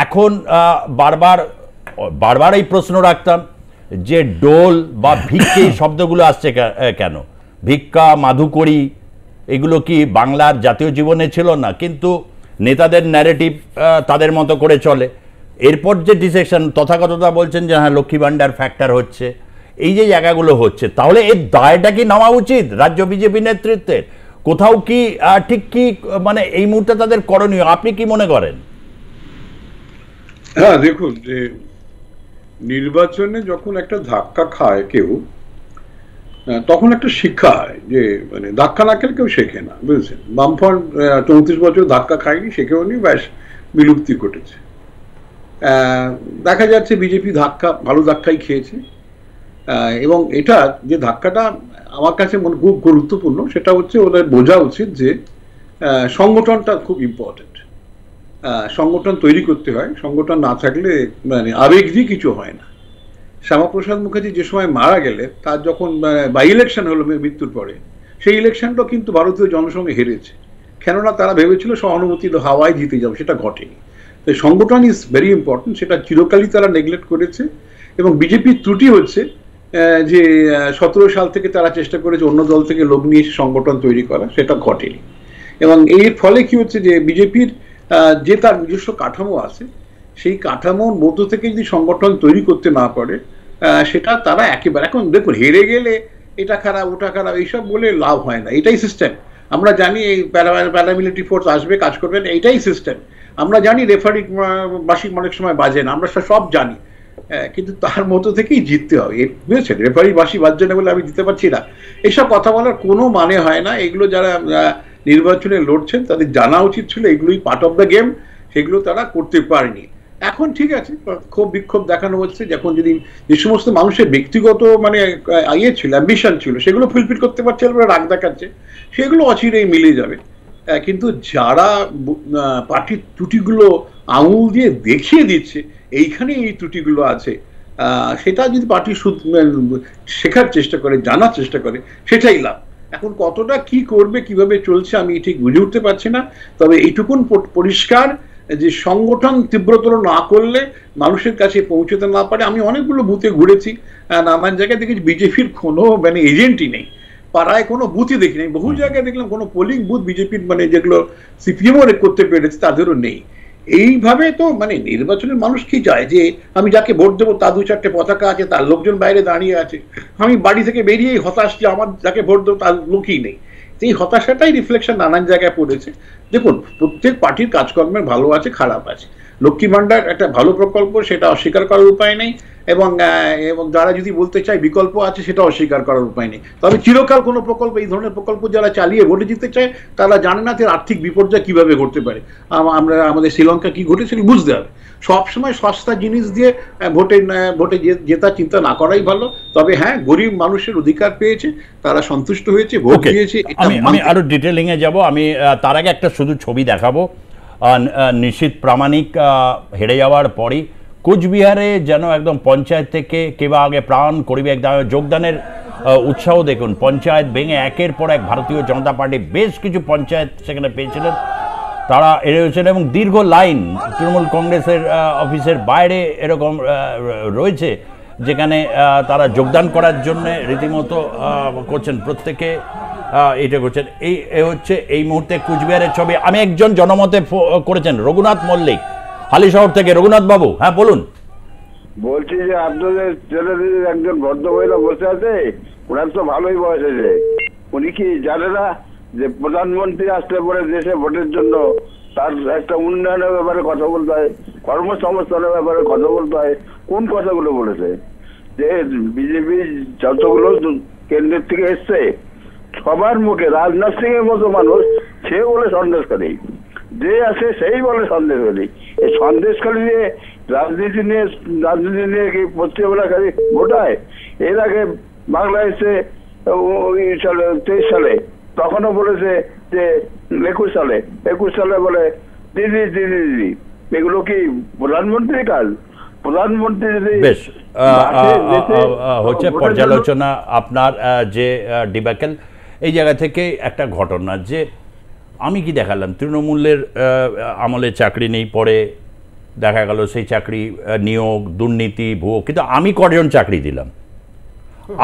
Speaker 1: এখন বারবার এই প্রশ্ন রাখতাম যে ডোল বা ভিক্ষে এই শব্দগুলো আসছে কেন? ভিক্ষা, মাধুকরী, এগুলো কি বাংলার জাতীয় জীবনে ছিল না? কিন্তু নেতাদের ন্যারেটিভ তাদের মতো করে চলে। এরপর যে ডিসেকশন, তথাগততা বলছেন যে হ্যাঁ লক্ষ্মী ভাণ্ডার ফ্যাক্টর হচ্ছে, এই যে জায়গাগুলো হচ্ছে, তাহলে এর দায়টা কি নেওয়া উচিত রাজ্য বিজেপি নেতৃত্বের? কোথাও কি ঠিক কি মানে এই মুহূর্তে তাদের করণীয়, আপনি কি মনে করেন?
Speaker 3: হ্যাঁ, দেখুন, যে নির্বাচনে যখন একটা ধাক্কা খায় কেউ, তখন একটা শিক্ষা হয় যে মানে ধাক্কা না খেলে কেউ শেখে না, বুঝেছেন? বামফ্রন্ট 34 বছর ধাক্কা খায়নি, শেখেও নি, ব্যাস বিলুপ্তি ঘটেছে। দেখা যাচ্ছে বিজেপি ভালো ধাক্কাই খেয়েছে। এবং এটা যে ধাক্কাটা আমার কাছে খুব গুরুত্বপূর্ণ, সেটা হচ্ছে ওদের বোঝা উচিত যে সংগঠনটা খুব ইম্পর্টেন্ট। সংগঠন তৈরি করতে হয়, সংগঠন না থাকলে মানে আবেগ দিয়ে কিছু হয় না। শ্যামাপ্রসাদ মুখার্জি যে সময় মারা গেলে, তার যখন বাই ইলেকশন হলো মৃত্যুর পরে, সেই ইলেকশনটা কিন্তু ভারতীয় জনসংঘে হেরেছে, কেননা তারা ভেবেছিল সহানুভূতির হাওয়ায় জিতে যাবে, সেটা ঘটেনি। তো সংগঠন ইজ ভেরি ইম্পর্টেন্ট, সেটা চিরকালই তারা নেগলেক্ট করেছে। এবং বিজেপির ত্রুটি হচ্ছে যে 17 সাল থেকে তারা চেষ্টা করেছে অন্য দল থেকে লোক নিয়ে এসে সংগঠন তৈরি করা, সেটা ঘটেনি। এবং এর ফলে কি হচ্ছে যে বিজেপির যে তার নিজস্ব কাঠামো আছে, সেই কাঠামোর মধ্য থেকে যদি সংগঠন তৈরি করতে না পারে, সেটা তারা একেবারে, এখন দেখুন, হেরে গেলে এটা খারাপ ওটা খারাপ এইসব বলে লাভ হয় না। এটাই সিস্টেম। আমরা জানি এই প্যারামিলিটারি ফোর্স আসবে, কাজ করবেন, এইটাই সিস্টেম। আমরা জানি রেফারি বার্ষিক অনেক সময় বাজে না, আমরা সব জানি, কিন্তু তার মতো থেকেই জিততে হবে, বুঝেছেন? রেফারি বার্ষি বাজছে না বলে আমি দিতে পারছি না, এইসব কথা বলার কোনো মানে হয় না। এগুলো যারা নির্বাচনে লড়ছেন তাদের জানা উচিত ছিল এগুলোই পার্ট অফ দ্য গেম, সেগুলো তারা করতে পারেনি। এখন ঠিক আছে, ক্ষোভ বিক্ষোভ দেখানো হচ্ছে, যখন যদি যে সমস্ত মানুষের ব্যক্তিগত মানে ছিল, অ্যাম্বিশন ছিল, সেগুলো ফুলফিল করতে পারছে, রাগ দেখাচ্ছে, সেগুলো অচিরেই মিলে যাবে। কিন্তু যারা পার্টির ত্রুটিগুলো আঙুল দিয়ে দেখিয়ে দিচ্ছে এইখানে এই ত্রুটিগুলো আছে, সেটা যদি পার্টি শেখার চেষ্টা করে, জানার চেষ্টা করে, সেটাই লাভ। এখন কতটা কি করবে, কিভাবে চলছে আমি ঠিক বুঝে উঠতে পারছি না। তবে এইটুকুন পরিষ্কার যে সংগঠন তীব্রতর না করলে মানুষের কাছে পৌঁছতে না পারে। আমি অনেকগুলো বুথে ঘুরেছি, নানান জায়গায় দেখেছি বিজেপির কোনো মানে এজেন্টই নেই, পাড়ায় কোনো বুথই দেখি নাই। বহু জায়গায় দেখলাম কোনো পোলিং বুথ বিজেপির মানে যেগুলো সিপিএমও করতে পেরেছে তাদেরও নেই। এইভাবে তো মানে নির্বাচনের মানুষ কি চায় যে আমি যাকে ভোট দেবো তার 2-4টে পতাকা আছে, তার লোকজন বাইরে দাঁড়িয়ে আছে, আমি বাড়ি থেকে বেরিয়েই হতাশ যে আমার যাকে ভোট দেবো তার লোকই নেই। এই হতাশাটাই রিফ্লেকশন নানান জায়গায় পড়েছে। দেখুন, প্রত্যেক পার্টির কাজকর্মের ভালো আছে, খারাপ আছে। লক্ষ্মী ভাণ্ডার একটা ভালো প্রকল্প, সেটা অস্বীকার করার উপায় নেই। এবং যারা যদি বলতে চায় বিকল্প আছে, সেটা অস্বীকার করার উপায় নেই। তবে চিরকাল কোনো প্রকল্প, এই ধরনের প্রকল্প যারা চালিয়ে ভোটে জিততে চায়, তারা জানে না যে আর্থিক বিপর্যয় কিভাবে ঘটতে পারে। আমাদের শ্রীলঙ্কা কি ঘটেছিল বুঝতে হবে। সবসময় সস্তা জিনিস দিয়ে ভোটে জেতার চিন্তা না করাই ভালো। তবে হ্যাঁ, গরিব মানুষের অধিকার পেয়েছে, তারা সন্তুষ্ট হয়েছে, ভোট দিয়েছে।
Speaker 1: আমি আরো ডিটেলিং এ যাব। আমি তার আগে একটা শুধু ছবি দেখাবো। নিশীথ প্রামাণিক হেরে যাওয়ার পরই কোচবিহারে যেন একদম পঞ্চায়েত থেকে কেবা আগে প্রাণ করিবে যোগদানের উৎসাহ দেখুন। পঞ্চায়েত ভেঙে একের পর এক ভারতীয় জনতা পার্টি বেশ কিছু পঞ্চায়েত সেখানে পেয়েছিলেন, তারা এড়িয়েছেন। এবং দীর্ঘ লাইন তৃণমূল কংগ্রেসের অফিসের বাইরে এরকম রয়েছে, যেখানে তারা যোগদান করার জন্য রীতিমতো করছেন, প্রত্যেকে এটা করছেন। এই হচ্ছে এই মুহূর্তে কুচবিহারের ছবি। আমি একজন জনমতে করেছেন রঘুনাথ মল্লিক, হালিশহর থেকে। রঘুনাথ বাবু, হ্যাঁ বলুন।
Speaker 6: বলছি যে আপনাদের ছেলেদের একজন ভদ্র মহিলা বসে আছে, ওনার তো ভালোই বয়স হয়েছে, উনি কি জানে না যে প্রধানমন্ত্রী আসলে পরে দেশে ভোটের জন্য তার একটা উন্নয়নের ব্যাপারে কথা বলতে হয়, কর্মসংস্থানের ব্যাপারে কথা বলতে হয়, কোন কথাগুলো বলেছে? যে বিজেপি যতগুলো কেন্দ্রের থেকে এসছে সবার মুখে রাজনাথ সিং এর মতো মানুষ সে বলে সন্দেশকারী, যে আছে সেই বলে সন্দেশকারী। এই সন্দেশকারী নিয়ে রাজনীতি নিয়ে কি পশ্চিমবঙ্গের ভোটায়? এর আগে বাংলাদেশে 23 সালে তখনও বলেছে যে 21 সালে বলে দিদি। এগুলো কি প্রধানমন্ত্রীর কাজ? প্রধানমন্ত্রী যদি
Speaker 1: বেশ হচ্ছে পর্যালোচনা আপনার যে ডিব্যাকেল এই জায়গা থেকে একটা ঘটনা যে আমি কি দেখালাম তৃণমূলের আমলে চাকরি নেই, পরে দেখা গেল সেই চাকরি নিয়োগ দুর্নীতি ভুয়ো, কিন্তু আমি কজন চাকরি দিলাম,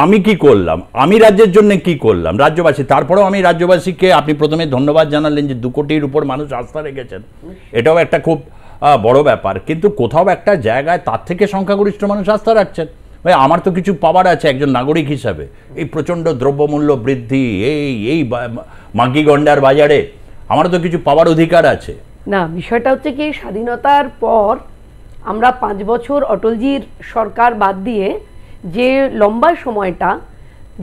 Speaker 1: আমি কি করলাম, আমি রাজ্যের জন্য কি করলাম, রাজ্যবাসী। তারপরেও আমি রাজ্যবাসীকে, আপনি প্রথমে ধন্যবাদ জানালেন যে 2 কোটির উপর মানুষ আস্থা রেখেছেন, এটাও একটা খুব বড় ব্যাপার। কিন্তু কোথাও একটা জায়গায় তার থেকে সংখ্যাগরিষ্ঠ মানুষ আস্থা রাখছেন। ভাই আমার তো কিছু পাওয়ার আছে একজন নাগরিক হিসাবে, এই প্রচণ্ড দ্রব্যমূল্য বৃদ্ধি, এই মাগি গন্ডার বাজারে আমারও তো কিছু পাওয়ার অধিকার আছে।
Speaker 5: না, বিষয়টা হচ্ছে কি, স্বাধীনতার পর আমরা 5 বছর অটলজির সরকার বাদ দিয়ে যে লম্বা সময়টা,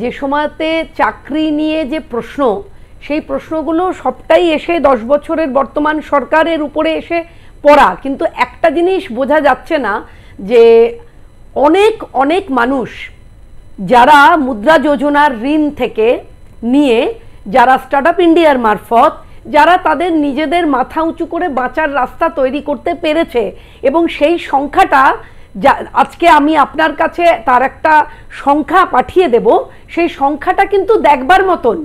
Speaker 5: যে সময়তে চাকরি নিয়ে যে প্রশ্ন, সেই প্রশ্নগুলো সবটাই এসে 10 বছরের বর্তমান সরকারের উপরে এসে পড়া। কিন্তু একটা জিনিস বোঝা যাচ্ছে না যে অনেক মানুষ যারা মুদ্রা যোজনার ঋণ থেকে নিয়ে, যারা স্টার্ট আপ ইন্ডিয়ার মারফত, যারা তাদের নিজেদের মাথা উঁচু করে বাঁচার রাস্তা তৈরি করতে পেরেছে, এবং সেই সংখ্যাটা আজকে আমি আপনার কাছে তার একটা সংখ্যা পাঠিয়ে দেব, সেই সংখ্যাটা কিন্তু দেখবার মতন,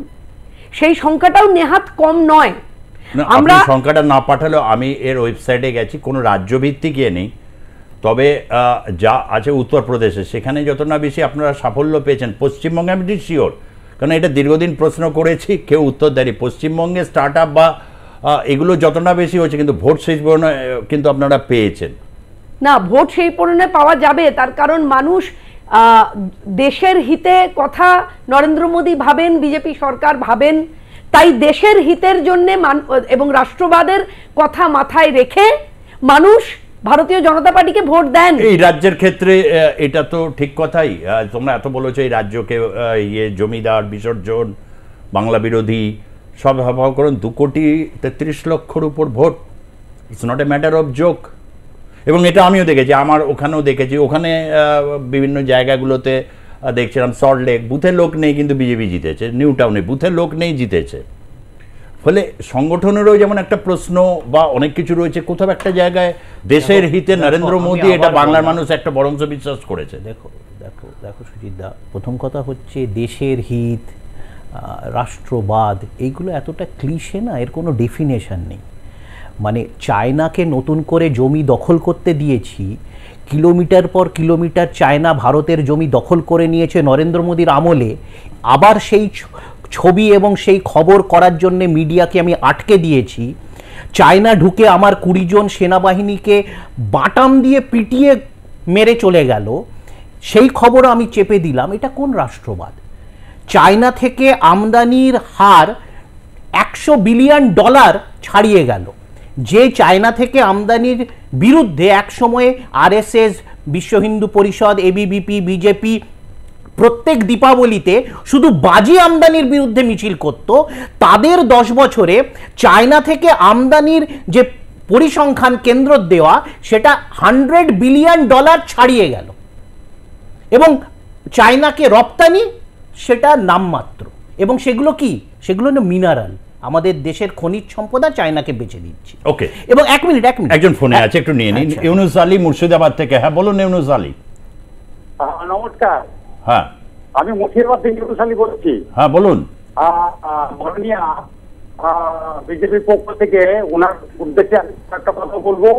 Speaker 5: সেই সংখ্যাটাও নেহাত কম নয়।
Speaker 1: আমরা সংখ্যাটা না পাঠালেও আমি এর ওয়েবসাইটে গেছি, কোনো রাজ্যভিত্তিক ইয়ে নেই, তবে যা আছে উত্তরপ্রদেশে সেখানে যত না বেশি আপনারা সাফল্য পেয়েছেন। পশ্চিমবঙ্গে আমি শিওর, কারণ এটা দীর্ঘদিন প্রশ্ন করেছি, কেউ উত্তর দেয়নি। পশ্চিমবঙ্গে স্টার্ট আপ বা এগুলো যত না বেশি হচ্ছে, কিন্তু ভোট শেষ পর্যন্ত কিন্তু আপনারা পেয়েছেন।
Speaker 5: না, ভোট সেই পরিমাণে পাওয়া যাবে, তার কারণ মানুষ দেশের হিতে কথা নরেন্দ্র মোদী ভাবেন, বিজেপি সরকার ভাবেন, তাই দেশের হিতের জন্য এবং রাষ্ট্রবাদের কথা মাথায় রেখে মানুষ ভারতীয় জনতা পার্টিকে ভোট দেন।
Speaker 1: এই রাজ্যের ক্ষেত্রে এটা তো ঠিক কথাই, তোমরা এত বলেছো এই রাজ্যকে জমিদার বিসর্জন, বাংলা বিরোধী সব ভাব করুন। 2,33,00,000 উপর vote, it's not a matter of joke. এবং এটা আমিও দেখেছি, আমার ওখানেও দেখেছি, ওখানে বিভিন্ন জায়গাগুলোতে দেখছিলাম সল্ট লেক বুথের লোক নেই কিন্তু বিজেপি জিতেছে, নিউ টাউনে বুথের লোক নেই জিতেছে। ফলে সংগঠনেরও যেমন একটা প্রশ্ন বা অনেক কিছু রয়েছে, কোথাও একটা জায়গায় দেশের হিতে নরেন্দ্র মোদী, এটা বাংলার মানুষ একটা বড় অংশ বিশ্বাস করেছে।
Speaker 4: দেখো সুজিতদা, প্রথম কথা হচ্ছে দেশের হিত, রাষ্ট্রবাদ, এইগুলো এতটা ক্লিশে না, এর কোনো ডেফিনেশন নেই। মানে চায়নাকে নতুন করে জমি দখল করতে দিয়েছি, কিলোমিটার পর কিলোমিটার চায়না ভারতের জমি দখল করে নিয়েছে নরেন্দ্র মোদীর আমলে, আবার সেই ছবি এবং সেই খবর করার জন্য মিডিয়াকে আমি আটকে দিয়েছি। চায়না ঢুকে আমার 20 জন সেনাবাহিনীকে বাটাম দিয়ে পিটিয়ে মেরে চলে গেল, সেই খবর আমি চেপে দিলাম। এটা কোন রাষ্ট্রবাদ? চায়না থেকে আমদানির হার $100 বিলিয়ন ছাড়িয়ে গেল। যে চায়না থেকে আমদানির বিরুদ্ধে এক সময়ে আরএসএস, বিশ্ব হিন্দু পরিষদ, এবিভিপি, বিজেপি প্রত্যেক দীপাবলিতে শুধু বাজি আমদানির বিরুদ্ধে মিছিল করত, তাদের 10 বছরে চায়না থেকে আমদানির যে পরিসংখ্যান কেন্দ্র দেওয়া, সেটা $100 বিলিয়ন ছাড়িয়ে গেল। এবং চায়নাকে রপ্তানি সেটা নামমাত্র। এবং সেগুলো কি? সেগুলো না মিনারেল, আমাদের দেশের খনিজ সম্পদ চায়নাকে বেচে দিচ্ছি।
Speaker 1: ওকে,
Speaker 4: এবং এক মিনিট
Speaker 1: একজন ফোনে আছে, একটু নিয়ে নিন। ইউনুস আলী মুর্শিদাবাদ থেকে। হ্যাঁ বলুন ইউনুস আলী।
Speaker 7: নমস্কার।
Speaker 1: হ্যাঁ,
Speaker 7: আমি মুর্শিদাবাদ থেকে ইউনুস আলী বলছি।
Speaker 1: হ্যাঁ বলুন।
Speaker 7: মাননীয় বিজেপির পক্ষ থেকে ওনার উদ্দেশ্যে একটা কথা বলবো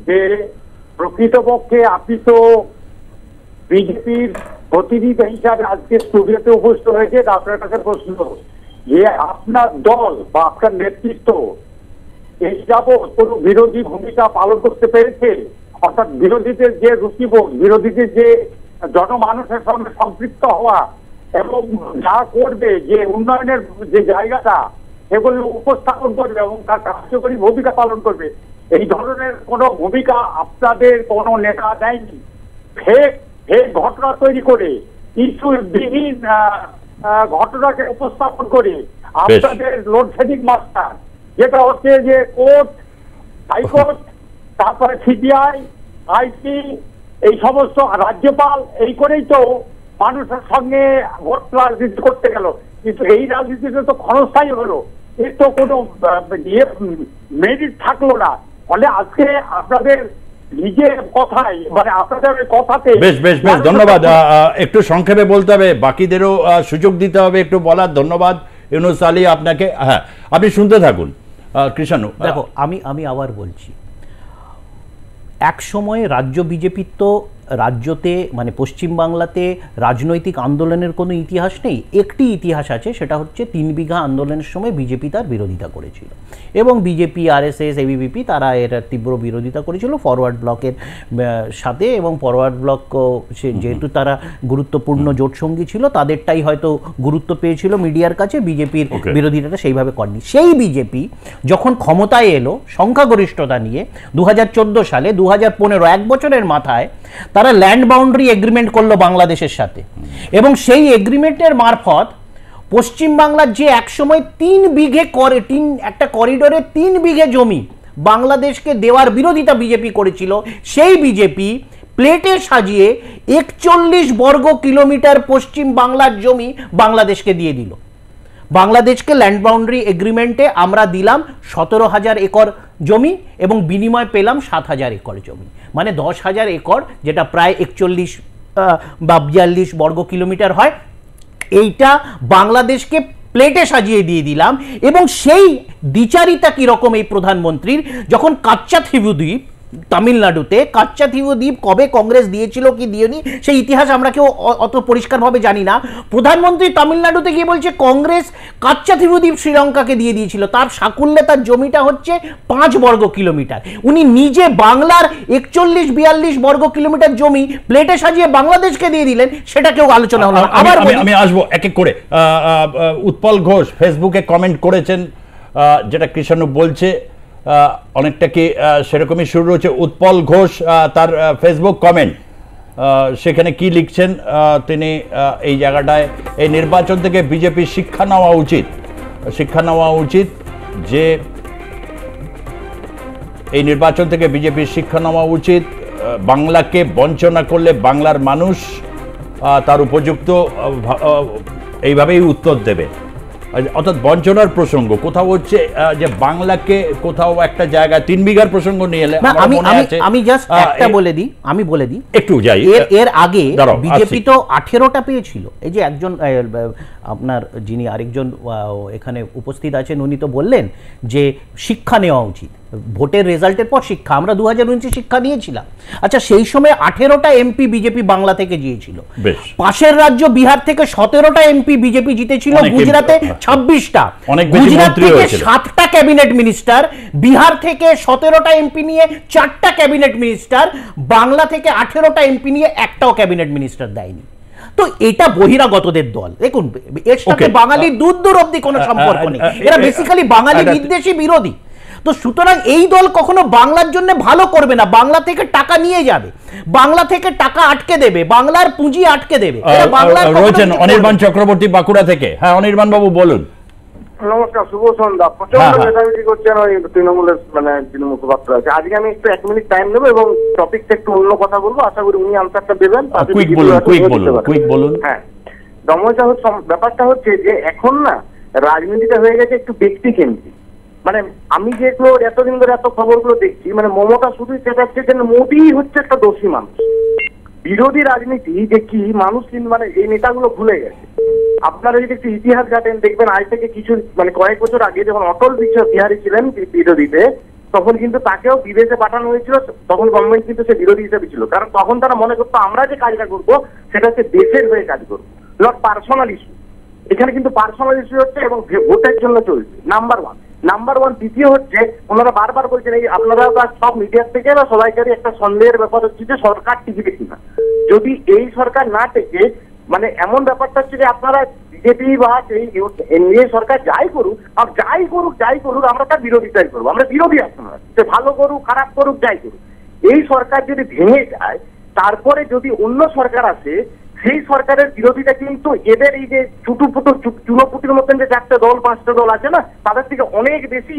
Speaker 7: যে প্রকৃতপক্ষে আপনি তো বিজেপির প্রতিনিধি হিসাবে আজকে স্টুডিওতে উপস্থিত হয়েছে। আপনার কাছে প্রশ্ন যে আপনার দল বা আপনার নেতৃত্ব এই যাবৎ কোনো বিরোধী ভূমিকা পালন করতে পেরেছে? অর্থাৎ বিরোধীদের যে রুচিবোধ, বিরোধীদের যে জনমানুষের সঙ্গে সম্পৃক্ত হওয়া, এবং যা করবে, যে উন্নয়নের যে জায়গাটা সেগুলো উপস্থাপন করবে এবং তার কার্যকরী ভূমিকা পালন করবে, এই ধরনের কোনো ভূমিকা আপনাদের কোনো নেতা দেয়নি। ফেক ঘটনা তৈরি করে, ইস্যুবিহীন ঘটনাকে উপস্থাপন করে আপনাদের লোডশেডিং মাস্টার, যেটা হচ্ছে যে কোর্ট, হাইকোর্ট, তারপরে সিবিআই, আইসি, এই সমস্ত রাজ্যপাল, এই করেই তো মানুষের সঙ্গে ভোট রাজনীতি করতে গেল। কিন্তু এই রাজনীতিতে তো ক্ষণস্থায়ী হলো, এর তো কোনো মেরিট থাকলো না। ফলে আজকে আপনাদের নিজের কথাই, মানে আপনাদের কথাতে
Speaker 1: বেশ বেশ বেশ ধন্যবাদ। একটু সংক্ষেপে বলতে হবে, বাকিদেরও সুযোগ দিতে হবে একটু বলার। ধন্যবাদ ইউনুস আলী আপনাকে। হ্যাঁ, আপনি শুনতে থাকুন। কৃষাণু,
Speaker 4: দেখো, আমি আবার বলছি, এক সময় রাজ্য বিজেপির তো রাজ্যতে মানে পশ্চিমবাংলাতে রাজনৈতিক আন্দোলনের কোনো ইতিহাস নেই। একটি ইতিহাস আছে, সেটা হচ্ছে 3 বিঘা আন্দোলনের সময় বিজেপি তার বিরোধিতা করেছিল এবং বিজেপি, আরএসএস, এবিভিপি তারা এর তীব্র বিরোধিতা করেছিল ফরওয়ার্ড ব্লকের সাথে। এবং ফরওয়ার্ড ব্লক যেহেতু তারা গুরুত্বপূর্ণ জোটসঙ্গী ছিল, তাদেরটাই হয়তো গুরুত্ব পেয়েছিল মিডিয়ার কাছে, বিজেপির বিরোধিতাটা সেইভাবে করেনি। সেই বিজেপি যখন ক্ষমতায় এলো সংখ্যাগরিষ্ঠতা নিয়ে 2014 সালে, 2015 এক বছরের মাথায় তারা ল্যান্ড বাউন্ডারি এগ্রিমেন্ট করলো বাংলাদেশের সাথে এবং সেই এগ্রিমেন্টের মারফত পশ্চিমবাংলার যে একসময় 3 বিঘে একটা করিডোরে 3 বিঘে জমি বাংলাদেশকে দেওয়ার বিরোধিতা বিজেপি করেছিল, সেই বিজেপি প্লেটে সাজিয়ে 41 বর্গ কিলোমিটার পশ্চিম বাংলার জমি বাংলাদেশকে দিয়ে দিল। বাংলাদেশকে ল্যান্ড বাউন্ডারি এগ্রিমেন্টে আমরা দিলাম 17,000 একর জমি এবং বিনিময় পেলাম 7,000 একর জমি, মানে 10,000 একর, যেটা প্রায় 41 বা 42 বর্গ কিলোমিটার হয়। এইটা বাংলাদেশকে প্লেটে সাজিয়ে দিয়ে দিলাম। এবং সেই দ্বিচারিতা কীরকম এই প্রধানমন্ত্রীর, যখন কাচ্চাথিবু দ্বীপ তামিলনাড়ুতে, কাচ্চাথিবু দ্বীপ কবে কংগ্রেস দিয়েছিল কি দিয়েনি সেই ইতিহাস আমরা কেউ অত পরিষ্কারভাবে জানি না। প্রধানমন্ত্রী তামিলনাড়ুতে গিয়ে বলছে কংগ্রেস কাচ্চাথিবু দ্বীপ শ্রীলঙ্কাকে দিয়ে দিয়েছিল, তার সাকুল্যে তার জমিটা হচ্ছে 5 বর্গ কিলোমিটার। উনি নিজে বাংলার 41-42 বর্গ কিলোমিটার জমি প্লেটে সাজিয়ে বাংলাদেশকে দিয়ে দিলেন, সেটা কেউ আলোচনা হলো না। আবার
Speaker 1: আমি আসবো এক এক করে। উৎপল ঘোষ ফেসবুকে কমেন্ট করেছেন, যেটা কৃষাণু বলছে অনেকটা কি সেরকমই শুরু হচ্ছে। উৎপল ঘোষ তার ফেসবুক কমেন্ট, সেখানে কি লিখছেন তিনি এই জায়গাটায়, এই নির্বাচন থেকে বিজেপির শিক্ষা নেওয়া উচিত যে এই নির্বাচন থেকে বিজেপির শিক্ষা নেওয়া উচিত। বাংলাকে বঞ্চনা করলে বাংলার মানুষ তার উপযুক্ত এইভাবেই উত্তর দেবে। অর্থাৎ বঞ্চনার প্রসঙ্গ কোথাও হচ্ছে যে বাংলাকে কোথাও একটা জায়গায় 3 বিঘার প্রসঙ্গ নিয়ে এলে
Speaker 4: আমি জাস্ট একটা বলে দিই
Speaker 1: একটু যাই।
Speaker 4: এর আগে বিজেপি তো 18টা পেয়েছিল। এই যে একজন আপনার যিনি আরেকজন এখানে উপস্থিত আছেন উনি তো বললেন যে শিক্ষা নেওয়া উচিত, ভোটের রেজাল্টের পর শিক্ষা। আমরা 2019 শিক্ষা নিয়েছিলাম। আচ্ছা, সেই সময় 18টা এমপি বিজেপি বাংলা থেকে জিতেছিল। পাশের রাজ্য বিহার থেকে 17টা এমপি বিজেপি জিতেছিল, গুজরাটে 26টা, গুজরাট থেকে 7টা ক্যাবিনেট মিনিস্টার, বিহার থেকে 17টা এমপি নিয়ে 4টা ক্যাবিনেট মিনিস্টার, বাংলা থেকে 18টা এমপি নিয়ে একটাও ক্যাবিনেট মিনিস্টার দেয়নি। তো এটা বহিরাগতদের দল। দেখুন, এর সাথে বাঙালির দূর অব্দি কোনো সম্পর্ক নেই, এরা বেসিক্যালি বাঙালি বিদ্বেষী বিরোধী। তো সুতরাং এই দল কখনো বাংলার জন্য ভালো করবে না, বাংলা থেকে টাকা নিয়ে যাবে, বাংলা থেকে টাকা আটকে দেবে, বাংলার পুঁজি আটকে দেবে।
Speaker 1: অনির্বাণ চক্রবর্তী বাঁকুড়া থেকে। হ্যাঁ, অনির্বাণ বাবু বলুন।
Speaker 8: নমস্কার, শুভ সন্ধ্যা। প্রচন্ড মেধাবী করছেন ওই তৃণমূলের যিনি মুখপাত্র আছে। আজকে আমি একটু 1 মিনিট টাইম নেবো এবং টপিকটা একটু অন্য কথা বলবো, আশা করি উনি আনসারটা দেবেন। হ্যাঁ, ব্যাপারটা হচ্ছে যে এখন না রাজনীতিটা হয়ে গেছে একটু ব্যক্তি কেন্দ্রিক। মানে আমি যেগুলো এতদিন ধরে এত খবরগুলো দেখছি, মানে মমতা শুধুই চেঁচাচ্ছে যে মোদী হচ্ছে একটা দোষী মানুষ। বিরোধী রাজনীতি যে কি মানুষ মানে এই নেতাগুলো ভুলে গেছে। আপনারা যদি একটু ইতিহাস ঘাটেন দেখবেন, আজ থেকে কিছু মানে কয়েক বছর আগে যখন অটল বিহারী ছিলেন বিরোধীতে, তখন কিন্তু তাকেও বিদেশে পাঠানো হয়েছিল। তখন গভর্নমেন্ট কিন্তু সে বিরোধী হিসেবে ছিল, কারণ তখন তারা মনে করতো আমরা যে কাজটা করবো সেটা হচ্ছে দেশের হয়ে কাজ করবো, নট পার্সোনাল ইস্যু। এখানে কিন্তু পার্সোনাল ইস্যু হচ্ছে এবং ভোটের জন্য চলছে। Number one. দ্বিতীয় হচ্ছে ওনারা বারবার বলছেন, এই আপনারা সব মিডিয়ার থেকে বা সবাইকারই একটা সন্দেহের ব্যাপার হচ্ছে যে সরকার টিকবে কিনা। যদি এই সরকার না টেকে, মানে এমন ব্যাপারটা হচ্ছে যে আপনারা বিজেপি বা এই এনডিএ সরকার যাই করুক, আর যাই করুক আমরা তার বিরোধিতাই করবো। আমরা বিরোধী আপনারা, সে ভালো করুক খারাপ করুক যাই করুক, এই সরকার যদি ভেঙে যায় তারপরে যদি অন্য সরকার আসে, সেই সরকারের বিরোধিতা কিন্তু এদের এই যে চুনোপুটির মতন যে 4টে দল 5টে দল আছে না, তাদের থেকে অনেক বেশি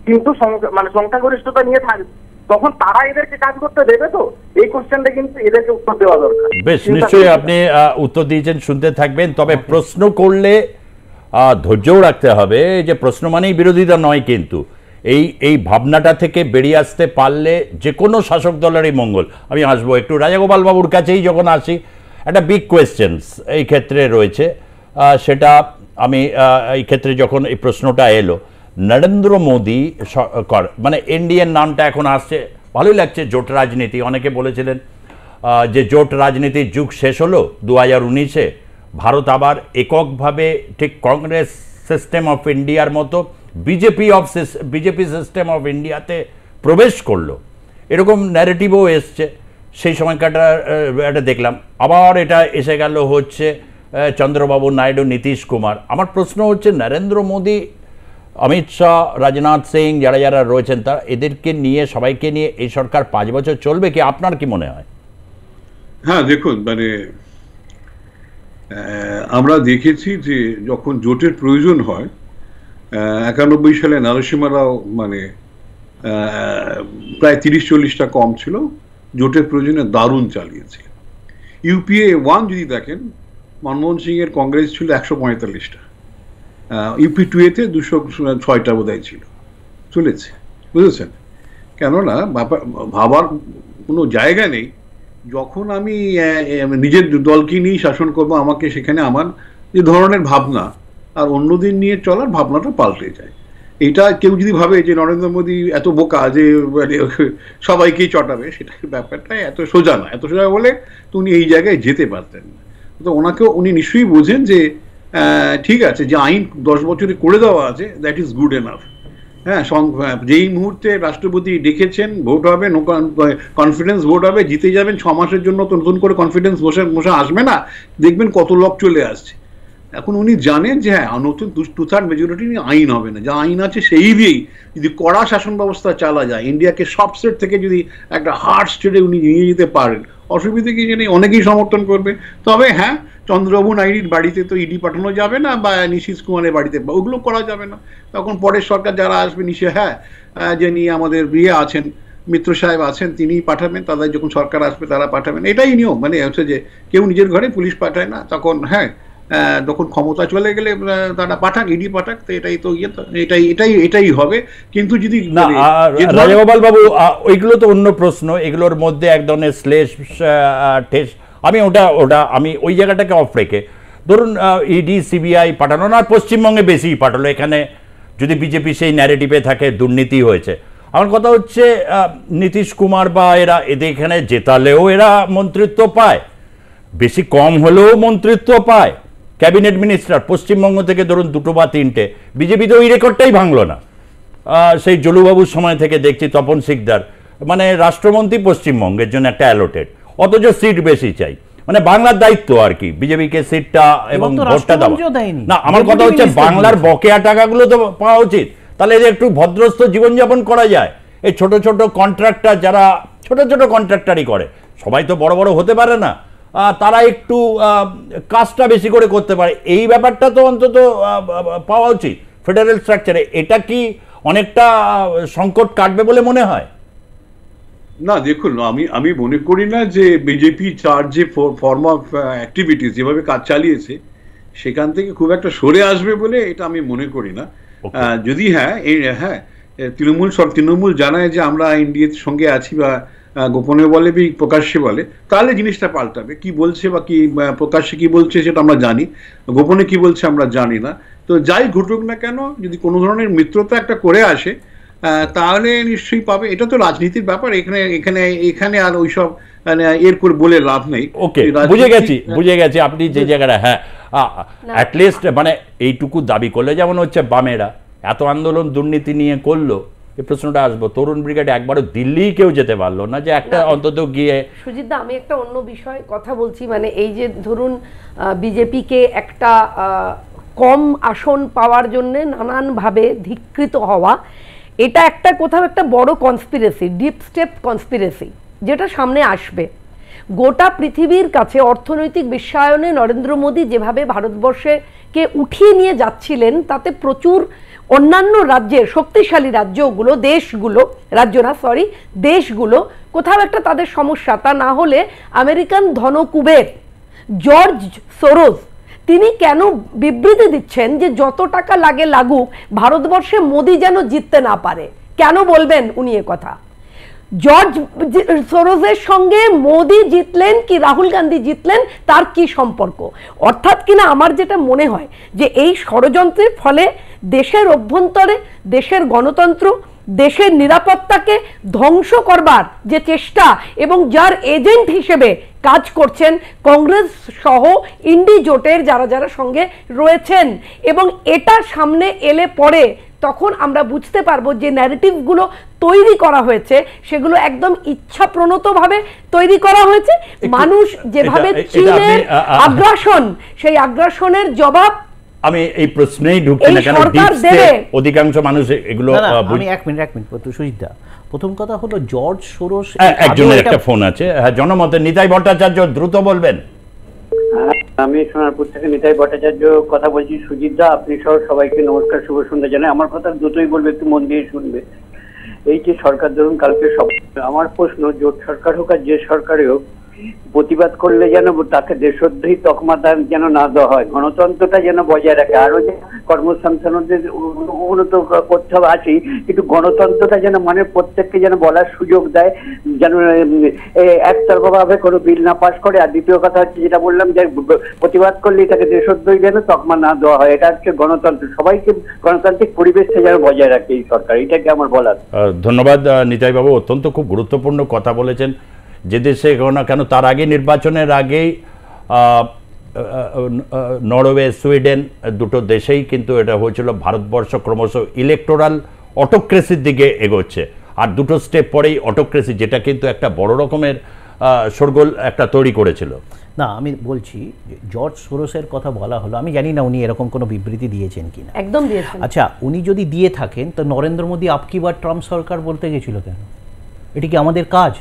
Speaker 8: কিন্তু মানে সংখ্যাগরিষ্ঠতা নিয়ে থাকবে। তখন তারা এদেরকে কাজ করতে দেবে তো? এই কোশ্চেনটা কিন্তু এদেরকে উত্তর দেওয়া দরকার।
Speaker 1: বেশ, নিশ্চয়ই আপনি উত্তর দিয়েছেন, শুনতে থাকবেন। তবে প্রশ্ন করলে ধৈর্যও রাখতে হবে, যে প্রশ্ন মানেই বিরোধিতা নয়, কিন্তু এই ভাবনাটা থেকে বেরিয়ে আসতে পারলে যে কোনো শাসক দলেরই মঙ্গল। আমি আসবো একটু রাজাগোপাল বাবুর কাছেই, যখন আসি একটা বিগ কোয়েশ্চেন্স এই ক্ষেত্রে রয়েছে, সেটা আমি এই ক্ষেত্রে যখন এই প্রশ্নটা এলো, নরেন্দ্র মোদী মানে এনডিএর নামটা এখন আসছে, ভালোই লাগছে। জোট রাজনীতি, অনেকে বলেছিলেন যে জোট রাজনীতির যুগ শেষ হলো 2019-এ, ভারত আবার এককভাবে ঠিক কংগ্রেস সিস্টেম অফ ইন্ডিয়ার মতো বিজেপি সিস্টেম অফ ইন্ডিয়াতে প্রবেশ করলো, এরকম ন্যারেটিভও এসছে। সেই সময়কাটা এটা দেখলাম, আবার এটা এসে গেল হচ্ছে চন্দ্রবাবু নাইডু, নীতিশ কুমার। আমার প্রশ্ন হচ্ছে, নরেন্দ্র মোদী, অমিত শাহ, রাজনাথ সিং, যারা রয়েছেন, তারা এদেরকে নিয়ে, সবাইকে নিয়ে এই সরকার 5 বছর চলবে কি? আপনার কি মনে হয়?
Speaker 9: হ্যাঁ, দেখুন, মানে আমরা দেখেছি যে যখন জোটের প্রয়োজন হয়, 91 সালে নরসিংহ রাও মানে প্রায় 30-40টা কম ছিল, জোটের প্রয়োজনে দারুণ চালিয়েছে। ইউপিএ 1 যদি দেখেন, মনমোহন সিং এর কংগ্রেস ছিল 145টা, ইউপি 2-এতে 206টা বোধহয় ছিল, চলেছে, বুঝেছেন? কেননা ভাবার কোনো জায়গা নেই। যখন আমি নিজের দলকে নিয়ে শাসন করব, আমাকে সেখানে আমার যে ধরনের ভাবনা আর অন্যদের নিয়ে চলার ভাবনাটা পাল্টে যায়। এটা কেউ যদি ভাবে যে নরেন্দ্র মোদী এত বোকা যে সবাইকেই চটাবে, সেটা ব্যাপারটা এত সোজা না। এত সোজা বলে তো উনি এই জায়গায় যেতে পারতেন না। তো ওনাকে উনি নিশ্চয়ই বোঝেন যে ঠিক আছে, যে আইন 10 বছরে করে দেওয়া আছে, দ্যাট ইজ গুড এনাফ। হ্যাঁ, যেই মুহূর্তে রাষ্ট্রপতি ডেকেছেন, ভোট হবে, কনফিডেন্স ভোট হবে, জিতে যাবেন, 6 মাসের জন্য তো নতুন করে কনফিডেন্স বসে আসবে না, দেখবেন কত লোক চলে আসছে। এখন উনি জানেন যে হ্যাঁ, নতুন 2/3 মেজরিটি আইন হবে না, যা আইন আছে সেই দিয়েই যদি কড়া শাসন ব্যবস্থা চালা যায়, ইন্ডিয়াকে সব সেট থেকে যদি একটা হার্ড স্টেটে উনি নিয়ে যেতে পারেন, অসুবিধে কি জানি, অনেকেই সমর্থন করবে। তবে হ্যাঁ, চন্দ্রবাবু নাইডুর বাড়িতে তো ইডি পাঠানো যাবে না, বা নীতিশ কুমারের বাড়িতে ওগুলো করা যাবে না। তখন পরের সরকার যারা আসবে, হ্যাঁ, যিনি আমাদের আছেন, মিত্র সাহেব আছেন, তিনিই পাঠাবেন, তাদের যখন সরকার আসবে তারা পাঠাবেন, এটাই নিয়ম। মানে হচ্ছে যে কেউ নিজের ঘরে পুলিশ পাঠায় না, তখন হ্যাঁ, যখন ক্ষমতা চলে গেলে তারা পাঠাক, ইডি পাঠাক, তো এটাই তো এটাই হবে। কিন্তু যদি
Speaker 1: রাজাগোপাল বাবু, ওইগুলো তো অন্য প্রশ্ন, এগুলোর মধ্যে এক ধরনের স্লেশ ঠেস, আমি আমি ওই জায়গাটাকে অফ রেখে, ধরুন ইডি সিবিআই পাঠানো না, পশ্চিমবঙ্গে বেশি পাঠালো, এখানে যদি বিজেপি সেই ন্যারেটিভে থাকে দুর্নীতি হয়েছে। আমার কথা হচ্ছে, নীতিশ কুমার বা এদের এখানে জেতালেও এরা মন্ত্রিত্ব পায়, বেশি কম হলেও মন্ত্রিত্ব পায়, ক্যাবিনেট মিনিস্টার পশ্চিমবঙ্গ থেকে ধরুন 2 বা 3টে। বিজেপি তো ওই রেকর্ডটাই ভাঙলো না, সেই জলুবাবুর সময় থেকে দেখছি তপন শিকদার মানে রাষ্ট্রমন্ত্রী পশ্চিমবঙ্গের জন্য একটা অ্যালোটেড, অথচ সিট বেশি চাই, মানে বাংলার দায়িত্ব আর কি বিজেপিকে সিটটা এবং ভোটটা দেওয়া না। আমার কথা হচ্ছে বাংলার বকেয়া টাকাগুলো তো পাওয়া উচিত, তাহলে এদের একটু ভদ্রস্থ জীবনযাপন করা যায়। এই ছোট ছোট কন্ট্রাক্টর, যারা ছোট ছোট কন্ট্রাক্টারই করে, সবাই তো বড় বড় হতে পারে না, তারা একটু কাজটা বেশি করে করতে পারে, এই ব্যাপারটা তো অন্তত পাওয়া উচিত ফেডারেল স্ট্রাকচারে। এটা কি অনেকটা সংকট কাটবে বলে মনে হয়?
Speaker 9: না, দেখুন, আমি মনে করি না যে বিজেপি যে ফর্ম অফ অ্যাক্টিভিটিস যেভাবে কাজ চালিয়েছে সেখান থেকে খুব একটা সরে আসবে বলে এটা আমি মনে করি না। যদি হ্যাঁ তৃণমূল জানায় যে আমরা এনডিএর সঙ্গে আছি, বা গোপনে বলে বা প্রকাশ্যে বলে, তাহলে জিনিসটা পাল্টাবে। কি বলছে বা কি প্রকাশ্যে কি বলছে সেটা আমরা জানি, গোপনে কি বলছে আমরা জানি না। তো যাই ঘটুক না কেন, যদি কোনো ধরনের মিত্রতা একটা করে আসে, তাহলে নিশ্চয়ই পাবে। এটা তো রাজনীতির ব্যাপার, এখানে আর ওইসব এর করে বলে লাভ নেই।
Speaker 1: ওকে, বুঝে গেছি আপনি যে জায়গাটা, হ্যাঁ, অ্যাটলিস্ট মানে এইটুকু দাবি করলে, যেমন হচ্ছে বামেরা এত আন্দোলন দুর্নীতি নিয়ে করলো, এই প্রশ্নটা আসবো, তরুণ ব্রিগেড একবারও দিল্লি কেউ যেতে পারলো না, যে একটা অন্তত গিয়ে।
Speaker 5: সুজিতদা, আমি একটা অন্য বিষয়ে কথা বলছি, মানে এই যে ধরুন বিজেপিকে একটা কম আসন পাওয়ার জন্য নানানভাবে ধিক্কৃত হওয়া, এটা একটা কোথাও একটা বড় কনস্পিরেসি, ডিপ স্টেপ কনস্পিরেসি, যেটা সামনে আসবে। গোটা পৃথিবীর কাছে অর্থনৈতিক বিশ্বায়নে নরেন্দ্র মোদী যেভাবে ভারতবর্ষকে উঠিয়ে নিয়ে যাচ্ছিলেন, তাতে প্রচুর অন্যান্য রাজ্যের শক্তিশালী রাজ্যগুলো, দেশগুলো কোথাও একটা তাদের সমস্যা। তা না হলে আমেরিকান ধনকুবের জর্জ সোরোস তিনি কেন বিবৃতি দিচ্ছেন যে যত টাকা লাগে লাগুক, ভারতবর্ষে মোদি যেন জিততে না পারে? কেন বলবেন উনি এ কথা? জর্জ সোরোসের সঙ্গে মোদি জিতলেন কি রাহুল গান্ধী জিতলেন, তার কি সম্পর্ক? অর্থাৎ কিনা আমার যেটা মনে হয় যে এই ষড়যন্ত্রের ফলে দেশের অভ্যন্তরে দেশের গণতন্ত্র, দেশের নিরাপত্তাকে ধ্বংস করবার যে চেষ্টা, এবং যার এজেন্ট হিসেবে কাজ করছেন কংগ্রেস সহ ইন্ডি জোটের যারা যারা সঙ্গে রয়েছেন, এবং এটা সামনে এলে পরে তখন আমরা বুঝতে পারবো যে ন্যারেটিভগুলো তৈরি করা হয়েছে সেগুলো একদম ইচ্ছাপ্রণতভাবে তৈরি করা হয়েছে। মানুষ যেভাবে চীনের আগ্রাসন, সেই আগ্রাসনের জবাব
Speaker 1: আমি এই প্রশ্নেই ঢুকছি না, কেন অধিকাংশ মানুষ এগুলো।
Speaker 4: আমি এক মিনিট সুজিতদা, প্রথম কথা হলো জর্জ সোরোস,
Speaker 1: একজনের একটা ফোন আছে। হ্যাঁ, জনমতের নিতাই ভট্টাচার্য, দ্রুত বলবেন।
Speaker 10: আমি সোনারপুর থেকে নিতাই ভট্টাচার্য কথা বলছি। সুজিতদা, আপনি সহ সবাইকে নমস্কার, শুভ সন্ধ্যা জানাই। আমার কথা দুটোই বলবে, একটু মন দিয়ে শুনবে। এই যে সরকার ধরুন কালকে সব, আমার প্রশ্ন, জোট সরকার হোক আর যে সরকারে হোক, প্রতিবাদ করলে যেন তাকে দেশদ্রোহী তকমা যেন না দেওয়া হয়, গণতন্ত্রটা যেন বজায় রাখে। আরো যে কর্মসংস্থানের উন্নত করতে হবে আছেই, কিন্তু গণতন্ত্রটা যেন মানে প্রত্যেককে যেন বলার সুযোগ দেয়, যেন একতরফাভাবে কোনো বিল না পাশ করে। আর দ্বিতীয় কথা হচ্ছে যেটা বললাম, যে প্রতিবাদ করলে তাকে দেশদ্রোহী যেন তকমা না দেওয়া হয়। এটা হচ্ছে গণতন্ত্র, সবাইকে গণতান্ত্রিক পরিবেশটা যেন বজায় রাখে এই সরকার, এটাকে আমার বলার।
Speaker 1: ধন্যবাদ নিতাই বাবু, অত্যন্ত খুব গুরুত্বপূর্ণ কথা বলেছেন। যে দেশে না কেন, তার আগে নির্বাচনের আগেই নরওয়ে, সুইডেন দুটো দেশেই কিন্তু এটা হয়েছিল ভারতবর্ষ ক্রমশ ইলেকটোরাল অটোক্রেসির দিকে এগোচ্ছে, আর দুটো স্টেপ পরেই অটোক্রেসি, যেটা কিন্তু একটা বড় রকমের শোরগোল একটা তৈরি করেছিল।
Speaker 4: না, আমি বলছি জর্জ সোরোসের কথা বলা হলো, আমি জানি না উনি এরকম কোনো বিবৃতি দিয়েছেন কিনা।
Speaker 5: একদম দিয়েছেন।
Speaker 4: আচ্ছা, উনি যদি দিয়ে থাকেন তো নরেন্দ্র মোদী আপকি বার ট্রাম্প সরকার বলতে গেছিল কেন? এটি কি আমাদের কাজ?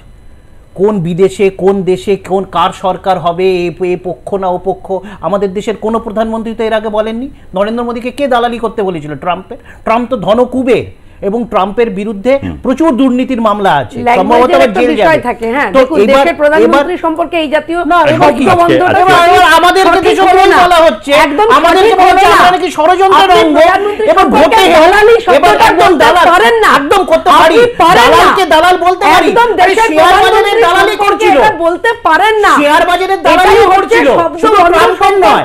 Speaker 4: কোন বিদেশে, কোন দেশে, কার সরকার হবে, এ পক্ষ না ও পক্ষ, আমাদের দেশের কোনো প্রধানমন্ত্রী তো এর আগে বলেননি। নরেন্দ্র মোদীকে কে দালালি করতে বলেছিল? ট্রাম্প তো ধনকুবের, এবং ট্রাম্পের বিরুদ্ধে প্রচুর দুর্নীতির মামলা আছে, সম্ভবত জেল যাবে।
Speaker 5: তো দেশের প্রধানমন্ত্রী সম্পর্কে এই জাতীয়
Speaker 4: আমাদের বলা হচ্ছে, আমাদেরকে বলছে আমরা নাকি ষড়যন্ত্রের অঙ্গ, এবং ভোটে এবার একদম দালাল পারেন না, একদম করতে পারি, দালালকে দালাল বলতে পারি। শেয়ার বাজারের দালালি করছিল,
Speaker 5: বলতে পারেন না,
Speaker 4: শেয়ার বাজারের দালালি করছিল, শুধু ট্রাম্পের নয়,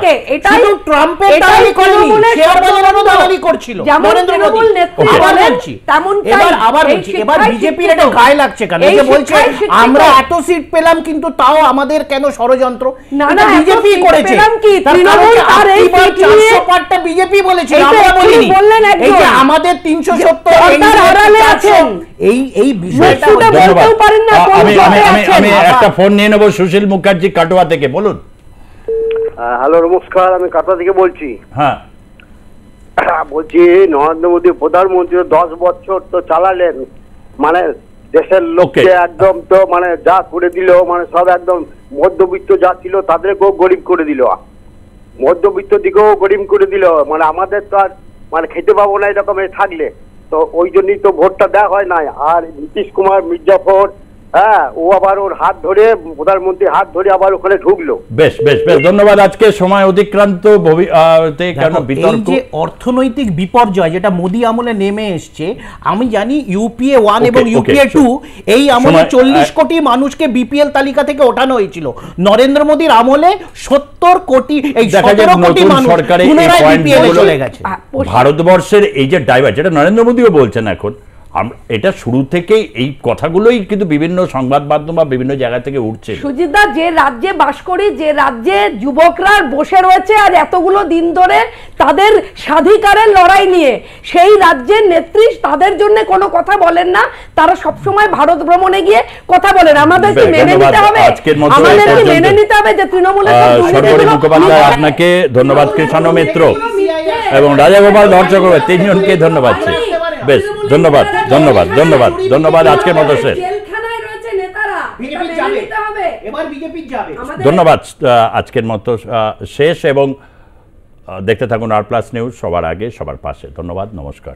Speaker 4: শুধু ট্রাম্পের দালালি করেনি, শেয়ার বাজারেরও দালালি করছিল নরেন্দ্র মোদী। আবার বলছি, এবার বিজেপির এটা গায়ে লাগছে কেন? যে বলছে আমরা এত সিট পেলাম কিন্তু তাও আমাদের কেন ষড়যন্ত্র? না, বিজেপি করেছে, বিজেপি বলেছে, আমরা বলিনি। এই যে আমাদের 370 এই বিষয়টা
Speaker 1: আমি একটা ফোন নিয়ে নেবো। সুশীল মুখার্জি কাটোয়া থেকে, বলুন।
Speaker 11: হ্যালো, নমস্কার, আমি কাটোয়া থেকে বলছি।
Speaker 1: হ্যাঁ,
Speaker 11: বলছি নরেন্দ্র মোদী প্রধানমন্ত্রী 10 বছর তো চালালেন, মানে দেশের লোককে একদম তো মানে যা করে দিল, মানে সব একদম মধ্যবিত্ত যা ছিল তাদেরকেও গরিব করে দিল, মধ্যবিত্ত দিকেও গরিব করে দিল। মানে আমাদের তো আর মানে খেতে পাবো না এরকম থাকলে, তো ওই জন্যই তো ভোটটা দেওয়া হয় নাই। আর নীতিশ কুমার মির্জাফর, হ্যাঁ, ও আবার ওর হাত ধরে, প্রধানমন্ত্রী হাত ধরে আবার ওখানে ঢুকলো।
Speaker 1: বেশ বেশ বেশ, ধন্যবাদ। আজকে সময় অতিক্রান্ত।
Speaker 4: এই যে অর্থনৈতিক বিপর্যয় যেটা মোদী আমলে নেমে এসছে, আমি জানি ইউপিএ 1 এবং ইউপিএ 2 এই আমলে 40 কোটি মানুষকে বিপিএল তালিকা থেকে ওঠানো হয়েছিল। নরেন্দ্র মোদীর আমলে 70 কোটি, এই 17 কোটি মানুষ পুনরায় বিপিএল এ চলে গেছে।
Speaker 1: ভারতবর্ষের এই যে ডাইভার, যেটা নরেন্দ্র মোদীও বলছেন এখন, এটা শুরু থেকেই এই কথাগুলোই কিন্তু বিভিন্ন সংবাদ মাধ্যম বা বিভিন্ন জায়গা থেকে উঠছে।
Speaker 5: সুজিতদা, যে রাজ্যে বাস করি, যে রাজ্যে যুবকরা বসে রয়েছে আর এতগুলো দিন ধরে তাদের স্বাধিকারের লড়াই নিয়ে, সেই রাজ্যের নেত্রী তাদের জন্য কোনো কথা বলেন না, তারা সবসময় ভারত ভ্রমণে গিয়ে কথা বলেন। আমাদের কি মেনে নিতে হবে? আমাদের কি মেনে নিতে হবে যে তৃণমূলের
Speaker 1: সর্বরী মুখোপাধ্যায়, আপনাকে ধন্যবাদ, কৃষ্ণ মিত্র এবং রাজাগোপাল চক্রবর্তী, তিনজনকে ধন্যবাদ। বেশ, ধন্যবাদ ধন্যবাদ ধন্যবাদ ধন্যবাদ। আজকের মতো শেষ। ধন্যবাদ, আজকের মতো শেষ এবং দেখতে থাকুন আর প্লাস নিউজ, সবার আগে সবার পাশে। ধন্যবাদ, নমস্কার।